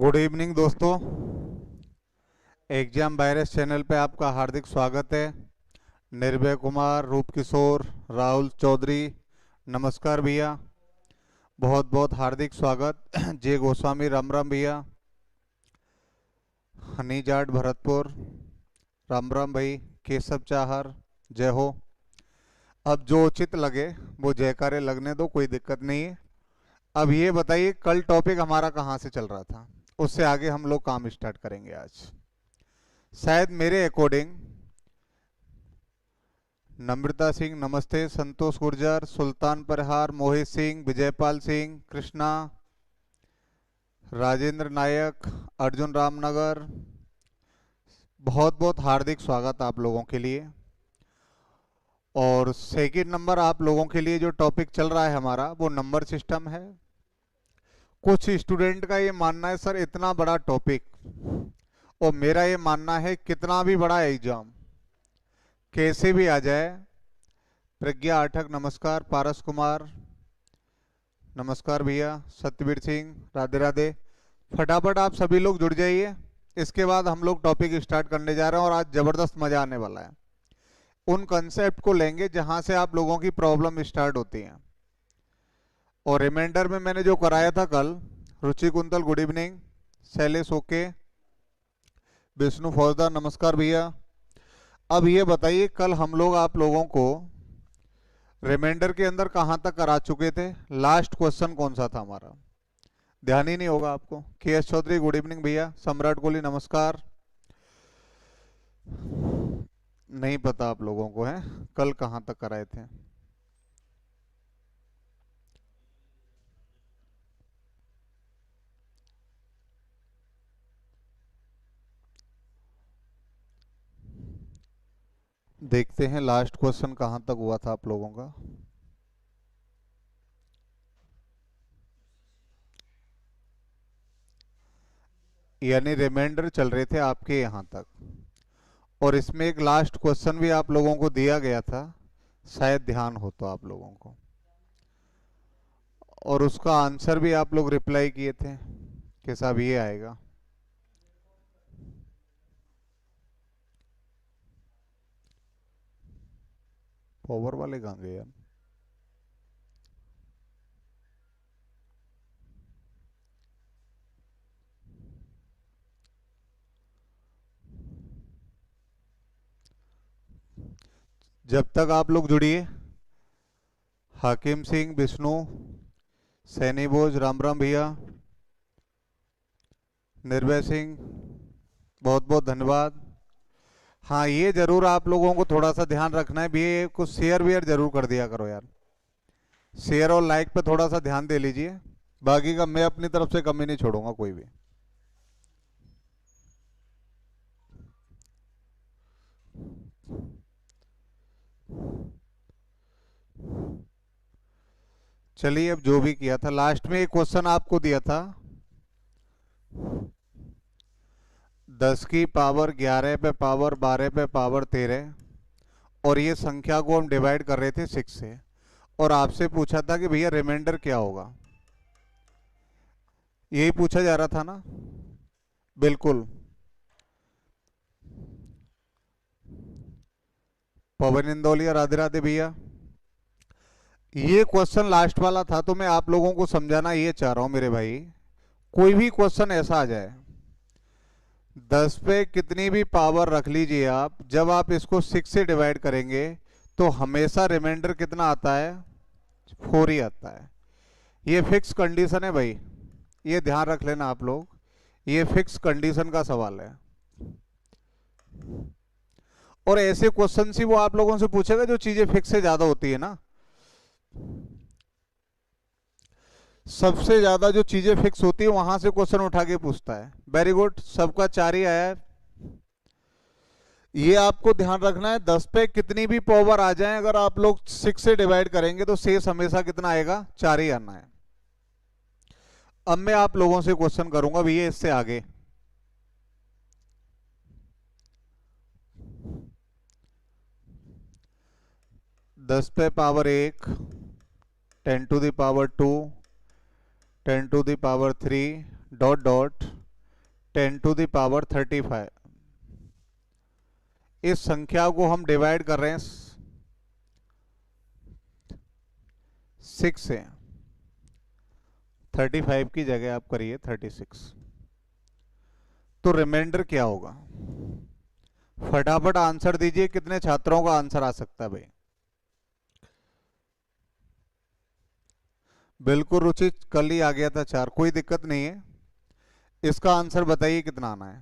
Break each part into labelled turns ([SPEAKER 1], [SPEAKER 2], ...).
[SPEAKER 1] Good evening दोस्तों। Exam virus channel पे आपका हार्दिक स्वागत है। निर्भय कुमार, रूप किशोर, राहुल चौधरी, नमस्कार भैया, बहुत बहुत हार्दिक स्वागत। जय गोस्वामी, राम राम भैया। हनी जाट भरतपुर, राम राम भाई। केशव चाहर, जय हो। अब जो उचित लगे वो जयकारे लगने दो, कोई दिक्कत नहीं है। अब ये बताइए कल टॉपिक हमारा कहाँ से चल रहा था, उससे आगे हम लोग काम स्टार्ट करेंगे आज। शायद मेरे अकॉर्डिंग नम्रता सिंह नमस्ते, संतोष गुर्जर, सुल्तान परहार, मोहित सिंह, विजयपाल सिंह, कृष्णा, राजेंद्र नायक, अर्जुन रामनगर, बहुत बहुत हार्दिक स्वागत आप लोगों के लिए। और सेकंड नंबर आप लोगों के लिए जो टॉपिक चल रहा है हमारा वो नंबर सिस्टम है। कुछ स्टूडेंट का ये मानना है सर इतना बड़ा टॉपिक, और मेरा ये मानना है कितना भी बड़ा एग्जाम कैसे भी आ जाए। प्रज्ञा आठक नमस्कार, पारस कुमार नमस्कार भैया, सत्यवीर सिंह राधे राधे। फटाफट आप सभी लोग जुड़ जाइए, इसके बाद हम लोग टॉपिक स्टार्ट करने जा रहे हैं और आज ज़बरदस्त मज़ा आने वाला है। उन कंसेप्ट को लेंगे जहां से आप लोगों की प्रॉब्लम स्टार्ट होती हैं। और रिमाइंडर में मैंने जो कराया था कल, Ruchi Kuntal good evening, Shailesh okay, Vishnu Faujdar नमस्कार भैया। अब ये बताइए कल हम लोग आप लोगों को रिमाइंडर के अंदर कहाँ तक करा चुके थे, लास्ट क्वेश्चन कौन सा था हमारा, ध्यान ही नहीं होगा आपको। के एस चौधरी गुड इवनिंग भैया, सम्राट कोहली नमस्कार। नहीं पता आप लोगों को है कल कहाँ तक कराए थे। देखते हैं लास्ट क्वेश्चन कहाँ तक हुआ था आप लोगों का। यानी रिमाइंडर चल रहे थे आपके यहाँ तक, और इसमें एक लास्ट क्वेश्चन भी आप लोगों को दिया गया था, शायद ध्यान हो तो आप लोगों को, और उसका आंसर भी आप लोग रिप्लाई किए थे कि साहब ये आएगा। पावर वाले कहाँ गए यार। जब तक आप लोग जुड़िए, हाकिम सिंह, विष्णु, सैनी बोझ, राम राम भैया, निर्भय सिंह, बहुत बहुत धन्यवाद। हाँ ये जरूर आप लोगों को थोड़ा सा ध्यान रखना है भी, ये कुछ शेयर वेयर जरूर कर दिया करो यार। शेयर और लाइक पे थोड़ा सा ध्यान दे लीजिए, बाकी का मैं अपनी तरफ से कमी नहीं छोड़ूंगा कोई भी। चलिए, अब जो भी किया था लास्ट में एक क्वेश्चन आपको दिया था, 10 की पावर 11 पे पावर 12 पे पावर 13, और ये संख्या को हम डिवाइड कर रहे थे 6 से, और आपसे पूछा था कि भैया रिमाइंडर क्या होगा, यही पूछा जा रहा था ना। बिल्कुल, पवन इंदौलिया राधे राधे भैया। ये क्वेश्चन लास्ट वाला था, तो मैं आप लोगों को समझाना ये चाह रहा हूं मेरे भाई, कोई भी क्वेश्चन ऐसा आ जाए 10 पे कितनी भी पावर रख लीजिए आप, जब आप इसको 6 से डिवाइड करेंगे तो हमेशा रिमाइंडर कितना आता है, 4 ही आता है। ये फिक्स कंडीशन है भाई, ये ध्यान रख लेना आप लोग, ये फिक्स कंडीशन का सवाल है। और ऐसे क्वेश्चन ही वो आप लोगों से पूछेगा जो चीजें फिक्स से ज्यादा होती है ना। सबसे ज्यादा जो चीजें फिक्स होती है वहां से क्वेश्चन उठा के पूछता है। वेरी गुड, सबका 4 ही आया है। ये आपको ध्यान रखना है, 10 पे कितनी भी पावर आ जाए, अगर आप लोग 6 से डिवाइड करेंगे तो शेष हमेशा कितना आएगा, 4 ही आना है। अब मैं आप लोगों से क्वेश्चन करूंगा भैया इससे आगे। दस पे power 1, 10 to the power 2, 10 to the power 3 dot dot 10⁵. इस संख्या को हम डिवाइड कर रहे हैं 6 से. 35 की जगह आप करिए 36. तो रिमाइंडर क्या होगा? फटाफट आंसर दीजिए, कितने छात्रों का आंसर आ सकता है भाई? बिल्कुल रुचि, कल ही आ गया था 4, कोई दिक्कत नहीं है. इसका आंसर बताइए कितना आना है.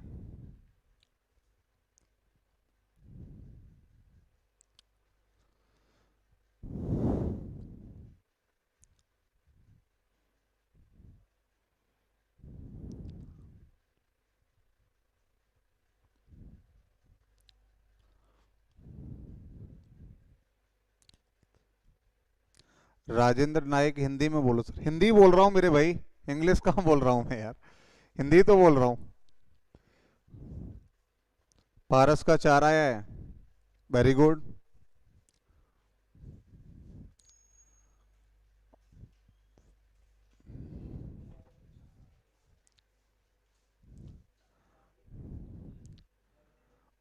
[SPEAKER 1] राजेंद्र नायक, हिंदी में बोलो सर. हिंदी बोल रहा हूँ मेरे भाई, इंग्लिश कहाँ बोल रहा हूँ मैं यार, हिंदी तो बोल रहा हूँ. पारस का 4 आया है, वेरी गुड.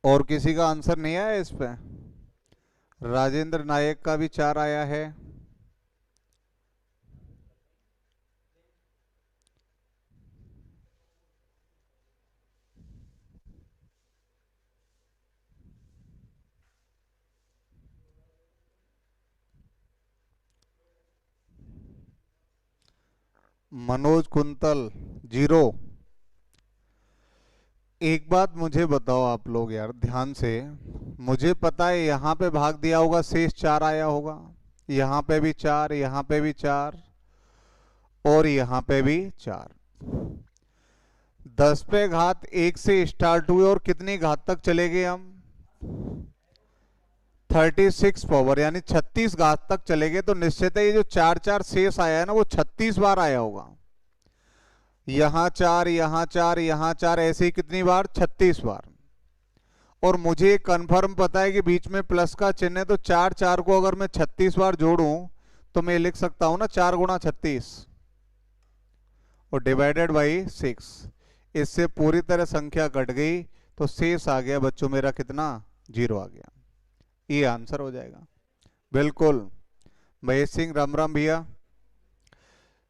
[SPEAKER 1] और किसी का आंसर नहीं आया इस पे? राजेंद्र नायक का भी 4 आया है. मनोज कुंतल 0. एक बात मुझे बताओ आप लोग यार ध्यान से, मुझे पता है यहाँ पे भाग दिया होगा, शेष 4 आया होगा, यहाँ पे भी 4, यहाँ पे भी 4 और यहाँ पे भी 4. 10 पे घात 1 से स्टार्ट हुए और कितनी घात तक चले गए हम? 36 पावर, यानी 36 घात तक चले गए. तो निश्चित है ये जो 4 4 शेष आया है ना, वो 36 बार आया होगा. यहाँ 4, यहाँ 4, यहाँ 4, ऐसे ही कितनी बार? 36 बार. और मुझे कंफर्म पता है कि बीच में प्लस का चिन्ह है, तो 4 4 को अगर मैं 36 बार जोड़ूं तो मैं लिख सकता हूं ना 4 गुणा 36 और डिवाइडेड बाई 6. इससे पूरी तरह संख्या कट गई, तो शेष आ गया बच्चों मेरा कितना? 0 आ गया. ये आंसर हो जाएगा. बिल्कुल. महेश सिंह, राम राम भैया.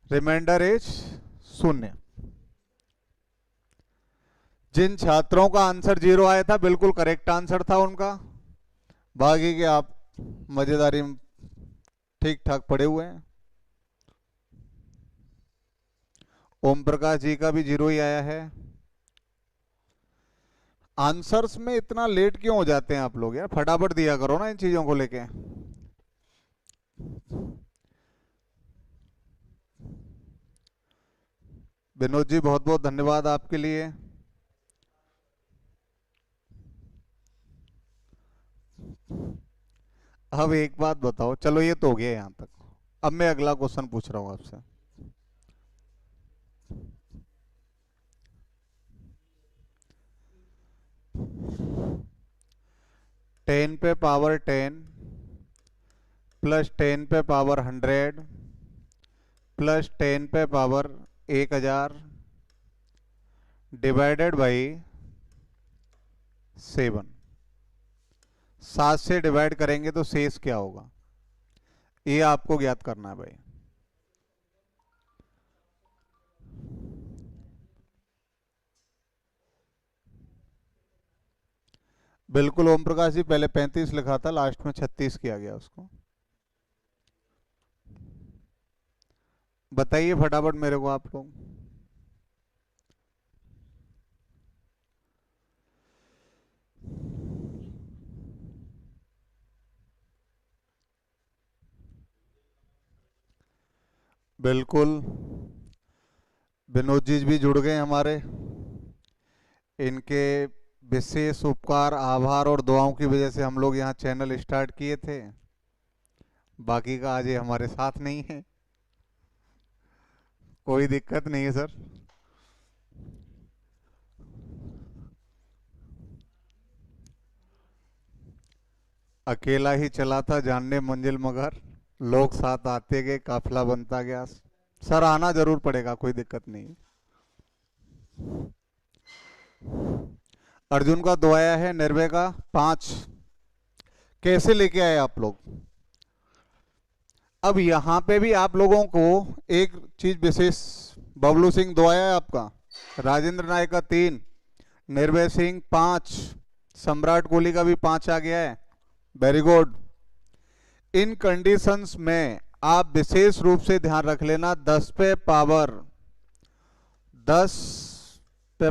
[SPEAKER 1] Reminder is 0. जिन छात्रों का आंसर 0 आया था बिल्कुल करेक्ट आंसर था उनका. बाकी के आप मजेदारी ठीक ठाक पड़े हुए हैं. ओम प्रकाश जी का भी 0 ही आया है. आंसर्स में इतना लेट क्यों हो जाते हैं आप लोग यार? फटाफट दिया करो ना इन चीजों को लेके. विनोद जी बहुत बहुत धन्यवाद आपके लिए. अब एक बात बताओ, चलो ये तो हो गया यहां तक. अब मैं अगला क्वेश्चन पूछ रहा हूं आपसे. 10 पे पावर 10 प्लस 10 पे पावर 100 प्लस 10 पे पावर 1000 डिवाइडेड बाई 7. 7 से डिवाइड करेंगे तो शेष क्या होगा, ये आपको ज्ञात करना है भाई. बिल्कुल ओम प्रकाश जी, पहले 35 लिखा था, लास्ट में 36 किया गया उसको. बताइए फटाफट मेरे को आप लोग. बिल्कुल. विनोद जी भी जुड़ गए हमारे. इनके विशेष उपकार, आभार और दुआओं की वजह से हम लोग यहाँ चैनल स्टार्ट किए थे. बाकी का आज ये हमारे साथ नहीं है. कोई दिक्कत नहीं है सर. अकेला ही चला था जानने मंजिल मगर, लोग साथ आते गए काफिला बनता गया. सर आना जरूर पड़ेगा, कोई दिक्कत नहीं. अर्जुन का 2 आया है, निर्भय का 5। कैसे लेके आए आप लोग? अब यहां पे भी आप लोगों को एक चीज विशेष, बबलू सिंह 2 आया है आपका, राजेंद्र नायक का 3, निर्भय सिंह 5, सम्राट कोहली का भी 5 आ गया है। Very good. इन कंडीशंस में आप विशेष रूप से ध्यान रख लेना 10 पे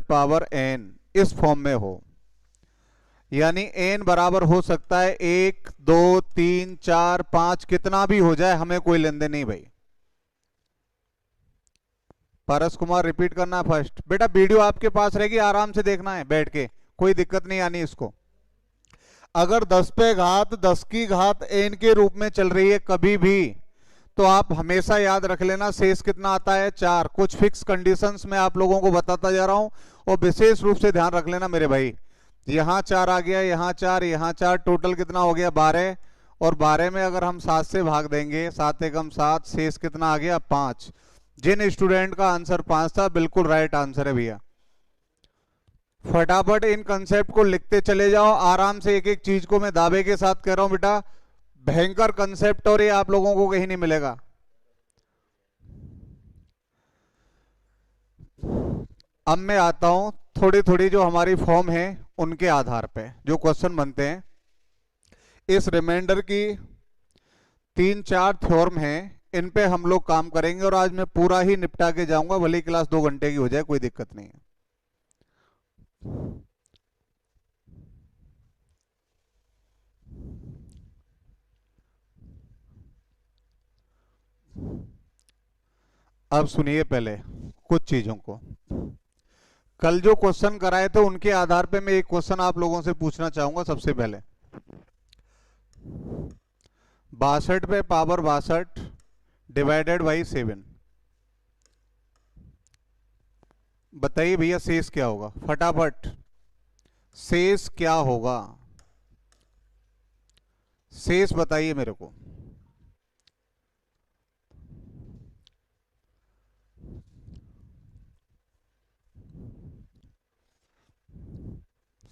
[SPEAKER 1] पावर n इस फॉर्म में हो, यानी n बराबर हो सकता है 1 2 3 4 5, कितना भी हो जाए, हमें कोई लेन देन नहीं भाई। पारस कुमार रिपीट करना फर्स्ट। बेटा वीडियो आपके पास रहेगी, आराम से देखना है बैठ के, कोई दिक्कत नहीं आनी इसको। अगर 10 पे घात 10 की घात n के रूप में चल रही है कभी भी, तो आप हमेशा याद रख लेना शेष कितना आता है 4। कुछ फिक्स कंडीशंस में आप लोगों को बताता जा रहा हूं, और विशेष रूप से ध्यान रख लेना मेरे भाई। यहां 4 आ गया, यहां 4, यहां 4, टोटल कितना हो गया 12। और 12 में अगर हम 7 से भाग देंगे, 7 एकम 7, शेष कितना आ गया 5। जिन स्टूडेंट का आंसर 5 था, बिल्कुल राइट आंसर है भैया। फटाफट इन कंसेप्ट को लिखते चले जाओ आराम से, एक एक चीज को मैं दावे के साथ कह रहा हूं बेटा, भयंकर कंसेप्ट और ये आप लोगों को कहीं नहीं मिलेगा। अब मैं आता हूं थोड़ी थोड़ी जो हमारी फॉर्म है उनके आधार पे जो क्वेश्चन बनते हैं। इस रिमाइंडर की 3-4 थ्योरम हैं, इन पे हम लोग काम करेंगे, और आज मैं पूरा ही निपटा के जाऊंगा, भले क्लास 2 घंटे की हो जाए, कोई दिक्कत नहीं है। अब सुनिए पहले कुछ चीजों को। कल जो क्वेश्चन कराए थे उनके आधार पे मैं एक क्वेश्चन आप लोगों से पूछना चाहूंगा। सबसे पहले 62 पे पावर 62 डिवाइडेड बाई 7, बताइए भैया शेष क्या होगा? फटाफट शेष क्या होगा? शेष बताइए मेरे को।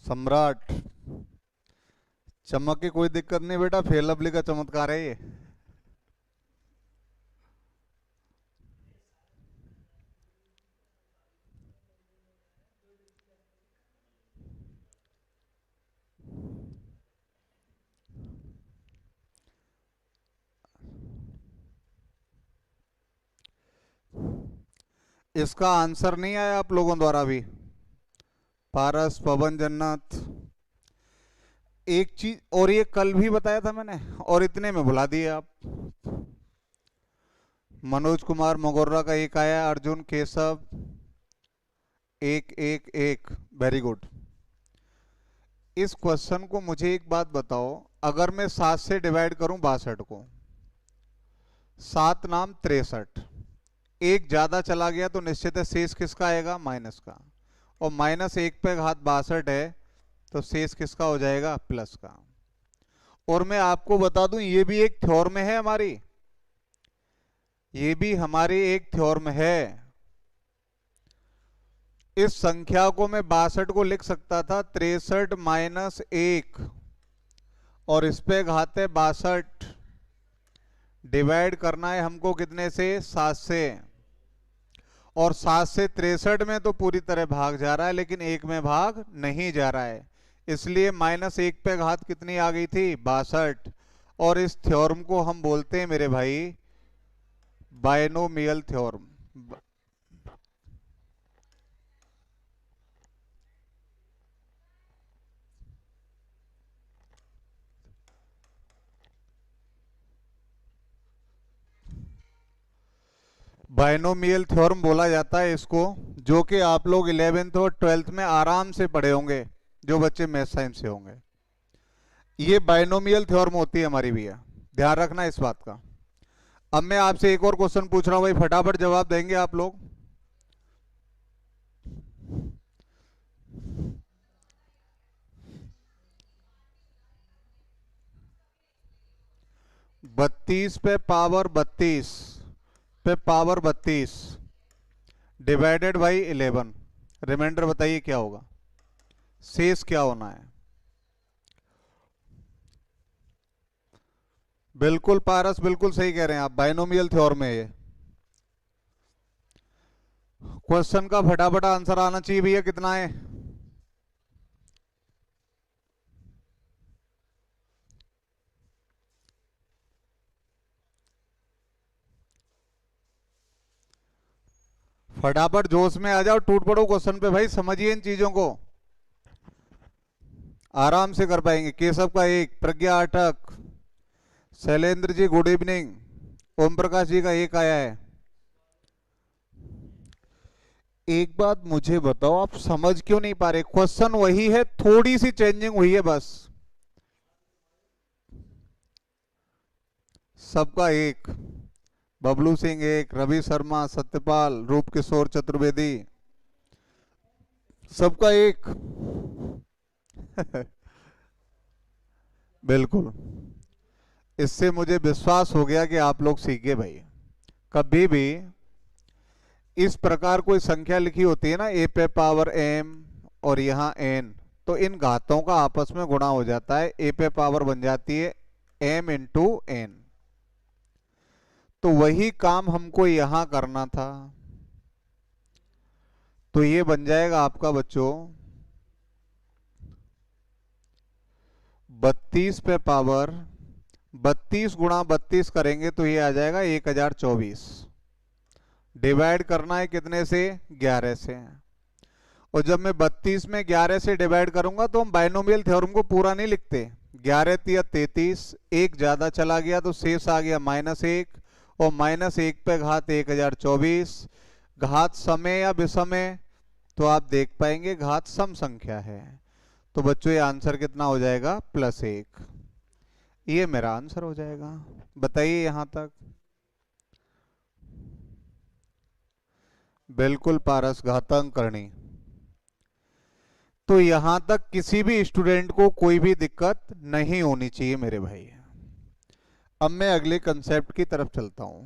[SPEAKER 1] सम्राट, चमक की कोई दिक्कत नहीं बेटा, फेयर लवली का चमत्कार है ये। इसका आंसर नहीं आया आप लोगों द्वारा भी? पारस, पवन, जन्नत, एक चीज और ये कल भी बताया था मैंने, और इतने में भुला दिए आप। मनोज कुमार मगोर्रा का 1 आया, अर्जुन, केशव 1 1 1, वेरी गुड। इस क्वेश्चन को मुझे एक बात बताओ, अगर मैं 7 से डिवाइड करूं 62 को, 7 नाम 63, एक ज्यादा चला गया तो निश्चित है शेष किसका आएगा? माइनस का, और -1 पे घात 62 है तो शेष किसका हो जाएगा? प्लस का। और मैं आपको बता दूं ये भी एक थ्योरम है हमारी, ये भी हमारी एक थ्योरम है। इस संख्या को मैं 62 को लिख सकता था 63 - 1, और इस पे घात है 62, डिवाइड करना है हमको कितने से? 7 से, और 7 से 63 में तो पूरी तरह भाग जा रहा है, लेकिन 1 में भाग नहीं जा रहा है, इसलिए -1 पे घात कितनी आ गई थी? 62। और इस थ्योरम को हम बोलते हैं मेरे भाई बायनोमियल थ्योरम। बायनोमियल थ्योरम बोला जाता है इसको, जो कि आप लोग 11th और 12th में आराम से पढ़े होंगे, जो बच्चे मैथ साइंस से होंगे। ये बायनोमियल थ्योरम होती है हमारी भैया, ध्यान रखना इस बात का। अब मैं आपसे एक और क्वेश्चन पूछ रहा हूं भाई, फटाफट जवाब देंगे आप लोग। 32 पे पावर 32 डिवाइडेड बाई 11, रिमाइंडर बताइए क्या होगा? शेष क्या होना है? बिल्कुल पारस, बिल्कुल सही कह रहे हैं आप, बाइनोमियल थ्योरम है ये। क्वेश्चन का फटाफट आंसर आना चाहिए भैया, कितना है? फटाफट जोश में आ जाओ, टूट पड़ो क्वेश्चन पे भाई, समझिए इन चीजों को, आराम से कर पाएंगे। केशव का एक, प्रज्ञा आठक, शैलेंद्र जी गुड इवनिंग, ओम प्रकाश जी का एक आया है। एक बात मुझे बताओ, आप समझ क्यों नहीं पा रहे? क्वेश्चन वही है, थोड़ी सी चेंजिंग हुई है बस। सबका एक, बबलू सिंह एक, रवि शर्मा, सत्यपाल, रूप किशोर चतुर्वेदी, सबका एक। बिल्कुल, इससे मुझे विश्वास हो गया कि आप लोग सीखे भाई। कभी भी इस प्रकार कोई संख्या लिखी होती है ना, ए पे पावर एम और यहाँ एन, तो इन घातों का आपस में गुणा हो जाता है, ए पे पावर बन जाती है एम इंटू एन। तो वही काम हमको यहां करना था, तो ये बन जाएगा आपका बच्चों 32 पे पावर 32 गुणा 32 करेंगे तो ये आ जाएगा 1024। डिवाइड करना है कितने से? 11 से। और जब मैं 32 में 11 से डिवाइड करूंगा तो हम बाइनोमियल थ्योरम को पूरा नहीं लिखते। 11 तिया 33, एक ज्यादा चला गया तो शेष आ गया -1, और -1 पे घात 1024। घात समय या विषमय, तो आप देख पाएंगे घात सम संख्या है। तो बच्चों ये आंसर कितना हो जाएगा? +1। ये मेरा आंसर हो जाएगा। बताइए यहां तक। बिल्कुल पारस, घातांक करनी। तो यहां तक किसी भी स्टूडेंट को कोई भी दिक्कत नहीं होनी चाहिए मेरे भाई। अब मैं अगले कंसेप्ट की तरफ चलता हूं।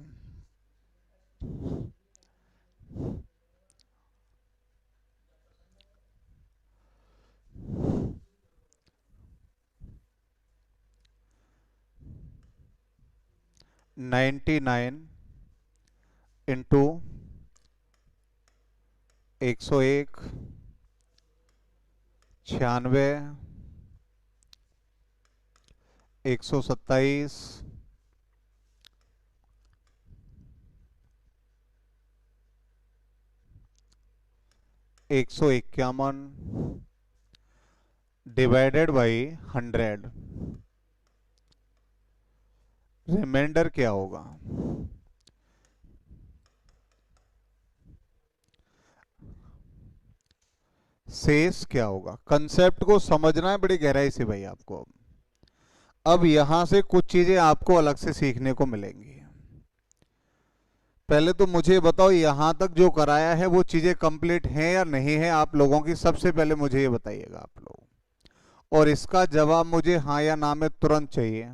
[SPEAKER 1] Ninety nine into 101, 96, 127, 151 divided by 100, remainder क्या होगा? शेष क्या होगा? कंसेप्ट को समझना है बड़ी गहराई से भाई आपको। अब यहां से कुछ चीजें आपको अलग से सीखने को मिलेंगी। पहले तो मुझे बताओ, यहां तक जो कराया है वो चीजें कंप्लीट हैं या नहीं है आप लोगों की? सबसे पहले मुझे ये बताइएगा आप लोग, और इसका जवाब मुझे हाँ या ना में तुरंत चाहिए।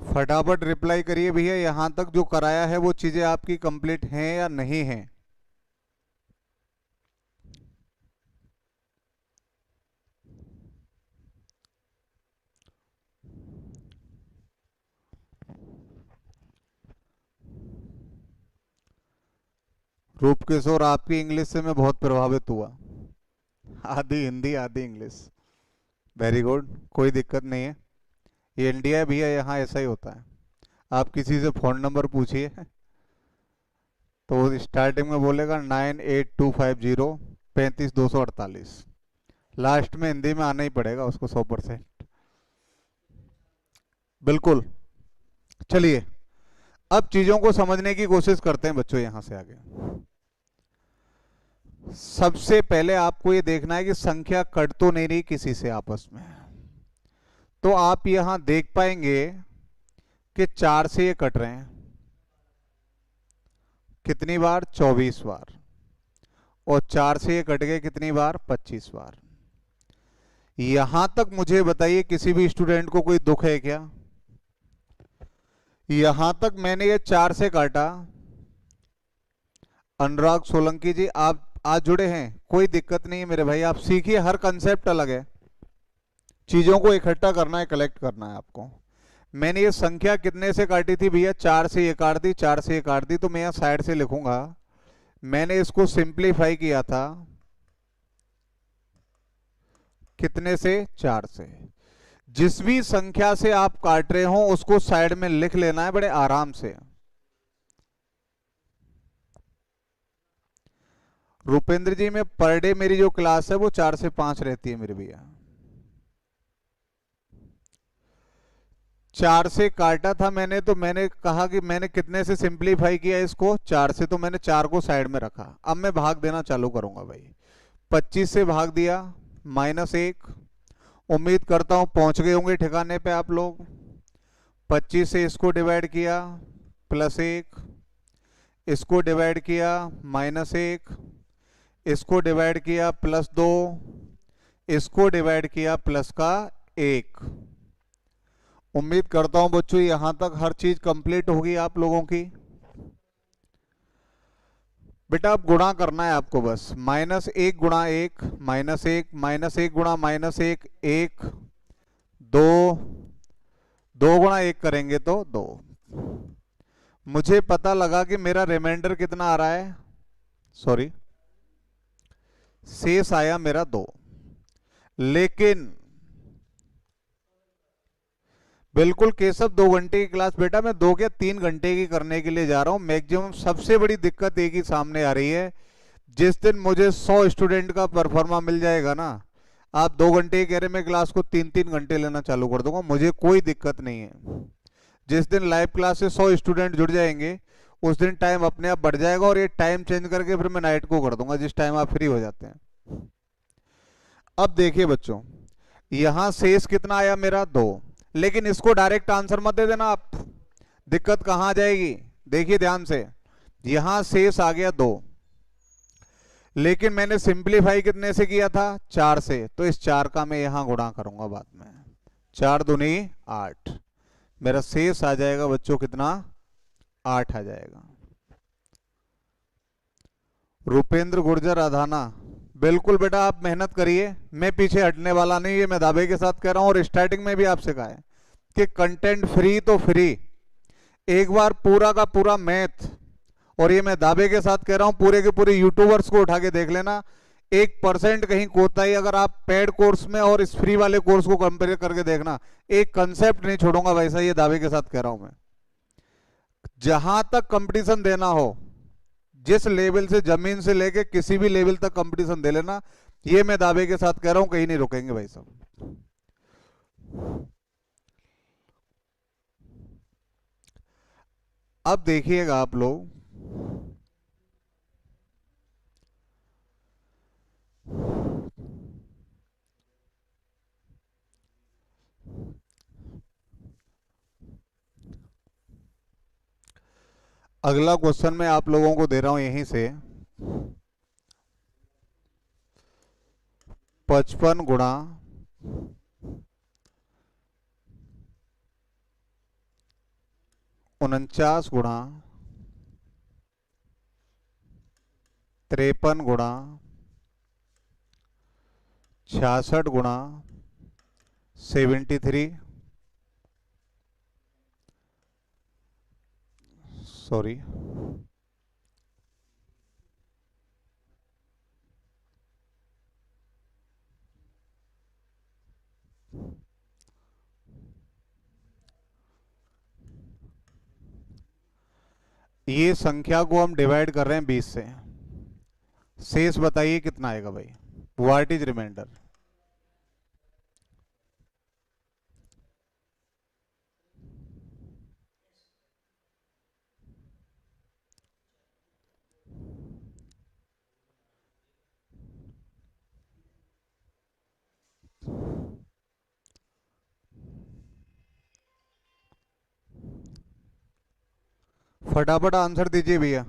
[SPEAKER 1] फटाफट रिप्लाई करिए भैया, यहां तक जो कराया है वो चीजें आपकी कंप्लीट हैं या नहीं है? रूप किशोर, आपकी इंग्लिश से मैं बहुत प्रभावित हुआ, आधी हिंदी आधी इंग्लिश। वेरी गुड, कोई दिक्कत नहीं है, ये इंडिया है भैया, यहाँ ऐसा ही होता है। आप किसी से फोन नंबर पूछिए तो वो स्टार्टिंग में बोलेगा 98250 35 248। लास्ट में हिंदी में आना ही पड़ेगा उसको 100%। बिल्कुल। चलिए अब चीजों को समझने की कोशिश करते हैं बच्चों। यहां से आगे सबसे पहले आपको ये देखना है कि संख्या कट तो नहीं रही किसी से आपस में। तो आप यहां देख पाएंगे कि 4 से ये कट रहे हैं, कितनी बार? 24 बार। और 4 से ये कट गए कितनी बार? 25 बार। यहां तक मुझे बताइए किसी भी स्टूडेंट को कोई दुख है क्या? यहां तक मैंने ये 4 से काटा। अनुराग सोलंकी जी, आप आज जुड़े हैं, कोई दिक्कत नहीं है मेरे भाई, आप सीखिए, हर कंसेप्ट अलग है, चीजों को इकट्ठा करना है, कलेक्ट करना है आपको। मैंने ये संख्या कितने से काटी थी भैया? 4 से ये काट दी, 4 से ये काट दी, तो मैं यहाँ साइड से लिखूंगा, मैंने इसको सिंप्लीफाई किया था कितने से? 4 से। जिस भी संख्या से आप काट रहे हो उसको साइड में लिख लेना है बड़े आराम से। रुपेंद्र जी, में पर डे मेरी जो क्लास है वो 4 से 5 रहती है मेरे भैया। 4 से काटा था मैंने, तो मैंने कहा कि मैंने कितने से सिंप्लीफाई किया इसको? 4 से, तो मैंने 4 को साइड में रखा। अब मैं भाग देना चालू करूंगा भाई। 25 से भाग दिया, -1। उम्मीद करता हूं पहुंच गए होंगे ठिकाने पे आप लोग। 25 से इसको डिवाइड किया, +1, इसको डिवाइड किया, -1, इसको डिवाइड किया, +2, इसको डिवाइड किया, +1। उम्मीद करता हूं बच्चों यहां तक हर चीज कंप्लीट होगी आप लोगों की। बेटा अब गुणा करना है आपको बस, -1 गुणा 1, -1, -1 गुणा -1, 1, 2, 2 गुणा 1 करेंगे तो 2। मुझे पता लगा कि मेरा रिमाइंडर कितना आ रहा है, सॉरी, शेष आया मेरा 2। लेकिन बिल्कुल केशव, 2 घंटे की क्लास बेटा मैं 2 या 3 घंटे की करने के लिए जा रहा हूं मैक्सिमम। सबसे बड़ी दिक्कत एक ही सामने आ रही है, जिस दिन मुझे 100 स्टूडेंट का परफॉर्मा मिल जाएगा ना, आप 2 घंटे की कह रहे, मैं क्लास को 3-3 घंटे लेना चालू कर दूंगा, मुझे कोई दिक्कत नहीं है। जिस दिन लाइव क्लास से 100 स्टूडेंट जुड़ जाएंगे उस दिन टाइम अपने आप बढ़ जाएगा, और ये टाइम चेंज करके फिर मैं नाइट को कर दूंगा जिस टाइम आप फ्री हो जाते हैं। अब देखिए बच्चों, यहां शेष कितना आया मेरा? 2। लेकिन इसको डायरेक्ट आंसर मत दे देना आप, दिक्कत कहां आ जाएगी, देखिए ध्यान से। यहां शेष आ गया 2, लेकिन मैंने सिंप्लीफाई कितने से किया था? 4 से, तो इस 4 का मैं यहां गुणा करूंगा बाद में। 4 दूनी 8, मेरा शेष आ जाएगा बच्चों कितना? 8 आ जाएगा। रुपेंद्र गुर्जर अधाना, बिल्कुल बेटा आप मेहनत करिए, मैं पीछे हटने वाला नहीं, ये मैं दावे के साथ कह रहा हूं, और स्टार्टिंग में भी आपसे कहा है कि कंटेंट फ्री तो फ्री। एक बार पूरा का पूरा मैथ, और ये मैं दावे के साथ कह रहा हूं पूरे के पूरे यूट्यूबर्स को उठा के देख लेना, 1% कहीं कोताही अगर आप पेड कोर्स में और इस फ्री वाले कोर्स को कंपेयर करके देखना, एक कंसेप्ट नहीं छोड़ूंगा वैसा, ये दावे के साथ कह रहा हूं मैं। जहां तक कंपटीशन देना हो, जिस लेवल से, जमीन से लेके किसी भी लेवल तक कंपटीशन दे लेना, ये मैं दावे के साथ कह रहा हूं, कहीं नहीं रुकेंगे भाई साहब। अब देखिएगा आप लोग, अगला क्वेश्चन मैं आप लोगों को दे रहा हूं यहीं से। 55 गुणा 49 गुणा 53 गुणा 66 गुणा 73, सॉरी, ये संख्या को हम डिवाइड कर रहे हैं 20 से। शेष बताइए कितना आएगा भाई, व्हाट इज रिमाइंडर? फटाफट आंसर दीजिए भैया,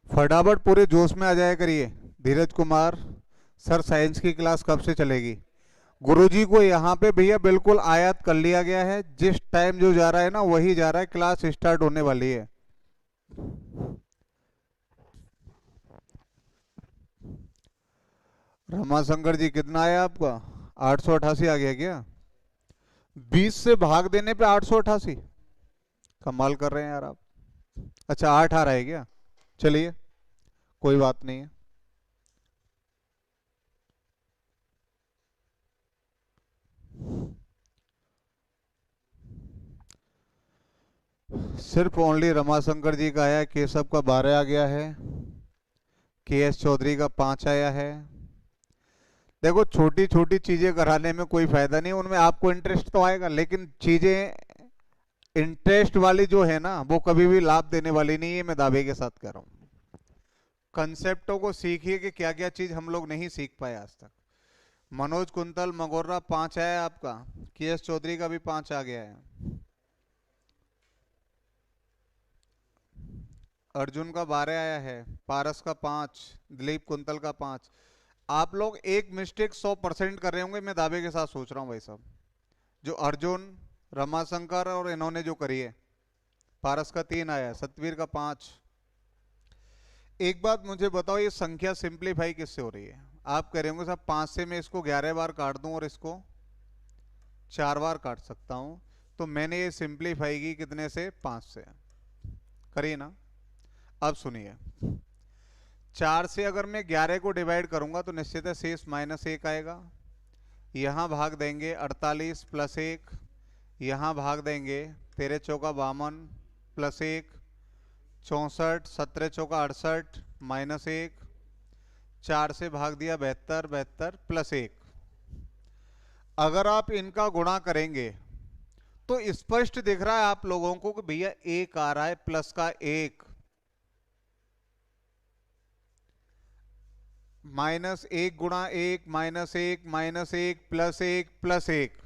[SPEAKER 1] फटाफट पूरे जोश में आ जाया करिए। धीरज कुमार सर, साइंस की क्लास कब से चलेगी? गुरुजी को यहाँ पे भैया बिल्कुल आयत कर लिया गया है, जिस टाइम जो जा रहा है ना वही जा रहा है, क्लास स्टार्ट होने वाली है। रमाशंकर जी कितना आया आपका? 888 आ गया क्या? 20 से भाग देने पे 888? कमाल कर रहे हैं यार आप। अच्छा 8 आ रहा है क्या? चलिए कोई बात नहीं है। सिर्फ ओनली रमाशंकर जी का आया, केशव का 12 आ गया है, के एस चौधरी का 5 आया है। देखो छोटी छोटी चीजें कराने में कोई फायदा नहीं, उनमें आपको इंटरेस्ट तो आएगा, लेकिन चीजें इंटरेस्ट वाली जो है ना वो कभी भी लाभ देने वाली नहीं है, मैं दावे के साथ कह रहा हूँ। कंसेप्टों को सीखिए कि क्या क्या चीज हम लोग नहीं सीख पाए आज तक। मनोज कुंतल मगोरा 5 आया आपका, के एस चौधरी का भी 5 आ गया है, अर्जुन का 12 आया है, पारस का 5, दिलीप कुंतल का 5। आप लोग एक मिस्टेक 100% कर रहे होंगे, मैं दावे के साथ सोच रहा हूँ भाई साहब। जो अर्जुन, रमाशंकर और इन्होंने जो करी है, पारस का 3 आया है, सतवीर का 5। एक बात मुझे बताओ, ये संख्या सिंप्लीफाई किससे हो रही है? आप कह रहे होंगे साहब 5 से मैं इसको 11 बार काट दूं और इसको 4 बार काट सकता हूं, तो मैंने ये सिंप्लीफाई की कितने से? 5 से करी ना। अब सुनिए, 4 से अगर मैं 11 को डिवाइड करूंगा तो निश्चित है शेष -1 आएगा। यहां भाग देंगे 48 प्लस 1, यहां भाग देंगे 13 चौका 52 प्लस 1, 64, 17 चौका 68 -1, 4 से भाग दिया 72, 72 प्लस 1। अगर आप इनका गुणा करेंगे तो स्पष्ट दिख रहा है आप लोगों को कि भैया 1 आ रहा है, प्लस का 1, -1 गुणा 1 -1 -1 प्लस 1 प्लस 1,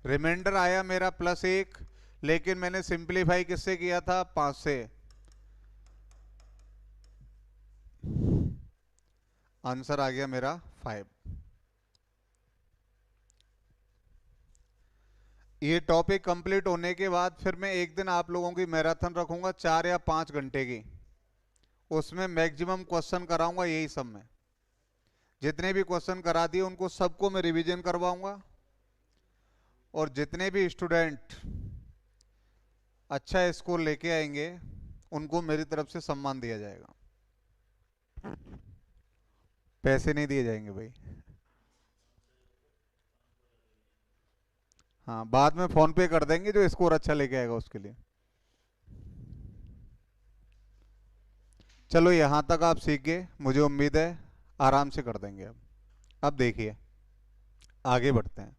[SPEAKER 1] रिमाइंडर आया मेरा +1, लेकिन मैंने सिंप्लीफाई किससे किया था? 5 से। आंसर आ गया मेरा 5। ये टॉपिक कंप्लीट होने के बाद फिर मैं एक दिन आप लोगों की मैराथन रखूंगा 4 या 5 घंटे की, उसमें मैक्सिमम क्वेश्चन कराऊंगा यही सब में। जितने भी क्वेश्चन करा दिए उनको सबको मैं रिवीजन करवाऊंगा, और जितने भी स्टूडेंट अच्छा स्कोर लेके आएंगे उनको मेरी तरफ से सम्मान दिया जाएगा। पैसे नहीं दिए जाएंगे भाई। हाँ बाद में फोन पे कर देंगे जो स्कोर अच्छा लेके आएगा उसके लिए। चलो यहाँ तक आप सीख गए, मुझे उम्मीद है आराम से कर देंगे। अब देखिए आगे बढ़ते हैं।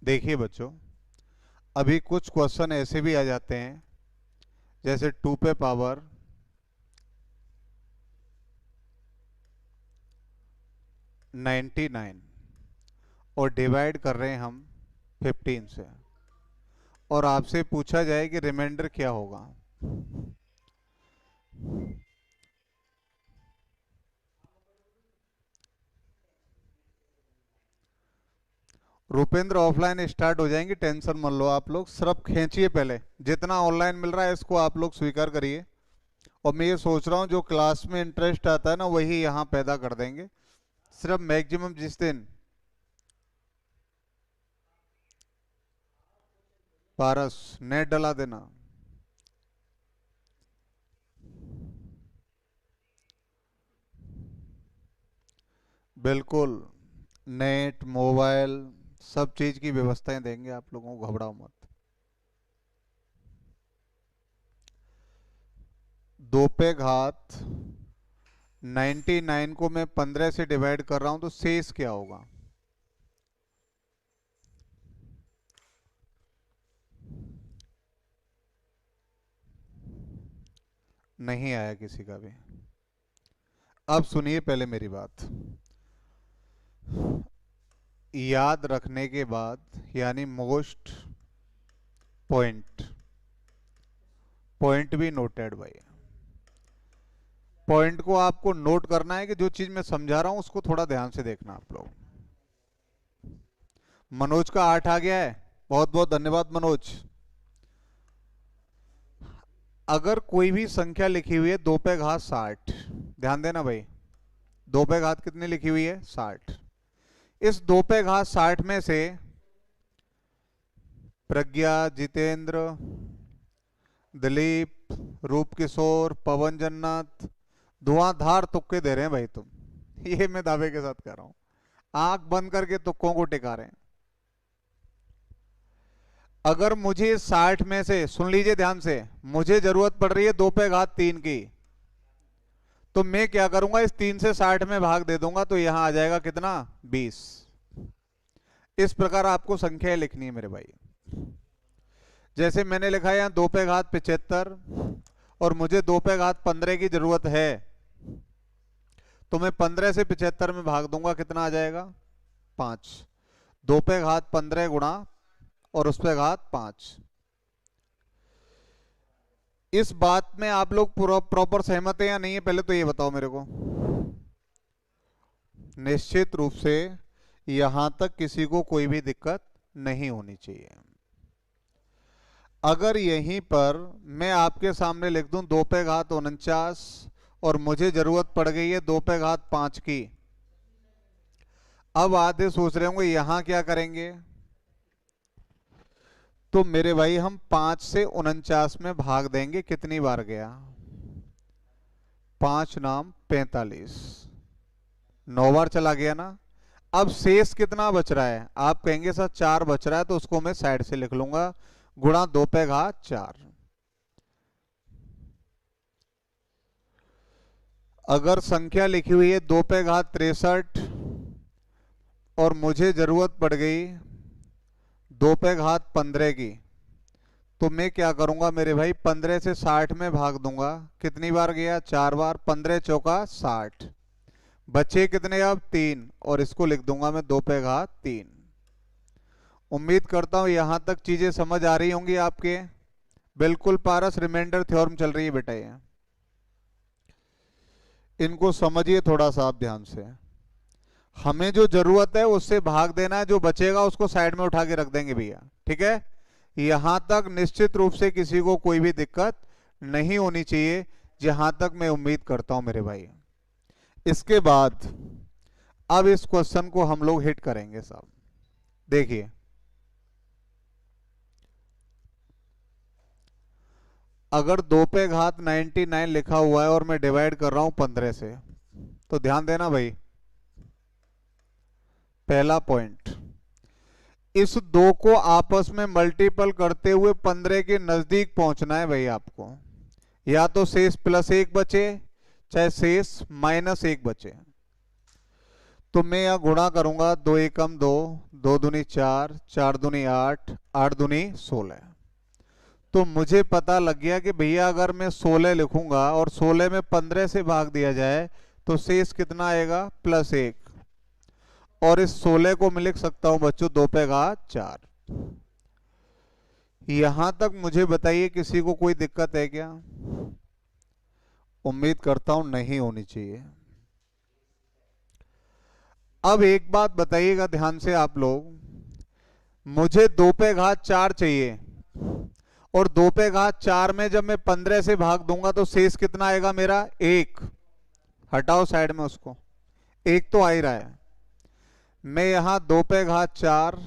[SPEAKER 1] देखिए बच्चों, अभी कुछ क्वेश्चन ऐसे भी आ जाते हैं जैसे 2 पे पावर 99 और डिवाइड कर रहे हैं हम 15 से, और आपसे पूछा जाए कि रिमाइंडर क्या होगा। रुपेंद्र ऑफलाइन स्टार्ट हो जाएंगे, टेंशन मत लो आप लोग, सिर्फ खींचिए पहले, जितना ऑनलाइन मिल रहा है इसको आप लोग स्वीकार करिए। और मैं ये सोच रहा हूँ जो क्लास में इंटरेस्ट आता है ना वही यहाँ पैदा कर देंगे। सिर्फ मैक्सिमम जिस दिन पारस नेट डला देना। बिल्कुल, नेट मोबाइल सब चीज की व्यवस्थाएं देंगे आप लोगों को, घबराओ मत। 2 पे घात 99 को मैं 15 से डिवाइड कर रहा हूं तो शेष क्या होगा? नहीं आया किसी का भी। अब सुनिए पहले मेरी बात, याद रखने के बाद यानी मोस्ट पॉइंट, पॉइंट भी नोटेड भाई। पॉइंट को आपको नोट करना है कि जो चीज मैं समझा रहा हूं उसको थोड़ा ध्यान से देखना आप लोग। मनोज का 8 आ गया है, बहुत बहुत धन्यवाद मनोज। अगर कोई भी संख्या लिखी हुई है 2 पे घात 60, ध्यान देना भाई, 2 पे घात कितनी लिखी हुई है 60। इस 2 पे घात 60 में से प्रज्ञा, जितेंद्र, दिलीप, रूप किशोर, पवन जन्नत धुआंधार तुक्के दे रहे हैं भाई तुम, ये मैं दावे के साथ कह रहा हूं, आंख बंद करके तुक्कों को टिका रहे हैं। अगर मुझे 60 में से, सुन लीजिए ध्यान से, मुझे जरूरत पड़ रही है 2 पे घात 3 की, तो मैं क्या करूंगा, इस 3 से 60 में भाग दे दूंगा, तो यहां आ जाएगा कितना 20। इस प्रकार आपको संख्या लिखनी है मेरे भाई। जैसे मैंने लिखा है यहां 2 पे घात 75 और मुझे 2 पे घात 15 की जरूरत है, तो मैं 15 से 75 में भाग दूंगा, कितना आ जाएगा 5। 2 पे घात 15 गुणा और उस पे घात 5। इस बात में आप लोग प्रॉपर सहमत हैं या नहीं है, पहले तो ये बताओ मेरे को। निश्चित रूप से यहां तक किसी को कोई भी दिक्कत नहीं होनी चाहिए। अगर यहीं पर मैं आपके सामने लिख दूं 2 पे घात 49 और मुझे जरूरत पड़ गई है 2 पे घात 5 की, अब आधे सोच रहे होंगे यहां क्या करेंगे, तो मेरे भाई हम 5 से 49 में भाग देंगे, कितनी बार गया 5 नाम 45, 9 बार चला गया ना। अब शेष कितना बच रहा है, आप कहेंगे सर 4 बच रहा है, तो उसको मैं साइड से लिख लूंगा, गुणा 2 पे घात 4। अगर संख्या लिखी हुई है 2 पे घात 63 और मुझे जरूरत पड़ गई 2 पे घात 15 की, तो मैं क्या करूंगा मेरे भाई, 15 से 60 में भाग दूंगा, कितनी बार गया 4 बार, 15 चौका 60, बचे कितने अब 3, और इसको लिख दूंगा मैं 2 पे घात 3। उम्मीद करता हूं यहां तक चीजें समझ आ रही होंगी आपके, बिल्कुल पारस रिमाइंडर थ्योरम चल रही है बेटा, ये इनको समझिए थोड़ा सा आप ध्यान से। हमें जो जरूरत है उससे भाग देना है, जो बचेगा उसको साइड में उठा के रख देंगे भैया, ठीक है। यहां तक निश्चित रूप से किसी को कोई भी दिक्कत नहीं होनी चाहिए, जहां तक मैं उम्मीद करता हूं मेरे भाई। इसके बाद अब इस क्वेश्चन को हम लोग हिट करेंगे साहब, देखिए। अगर 2 पे घात 99 लिखा हुआ है और मैं डिवाइड कर रहा हूं 15 से, तो ध्यान देना भाई, पहला पॉइंट, इस 2 को आपस में मल्टीपल करते हुए 15 के नजदीक पहुंचना है भाई आपको, या तो शेष +1 बचे चाहे शेष -1 बचे। तो मैं यहां गुणा करूंगा, 2 एकम 2, 2 दूनी 4, 4 दूनी 8, 8 दूनी 16। तो मुझे पता लग गया कि भैया अगर मैं 16 लिखूंगा और 16 में 15 से भाग दिया जाए तो शेष कितना आएगा +1, और इस 16 को मैं लिख सकता हूं बच्चों 2 पे घात 4। यहां तक मुझे बताइए किसी को कोई दिक्कत है क्या, उम्मीद करता हूं नहीं होनी चाहिए। अब एक बात बताइएगा ध्यान से आप लोग, मुझे 2 पे घात 4 चाहिए, और 2 पे घात 4 में जब मैं 15 से भाग दूंगा तो शेष कितना आएगा मेरा 1, हटाओ साइड में उसको, 1 तो आ ही रहा है। मैं यहां 2 पे घात 4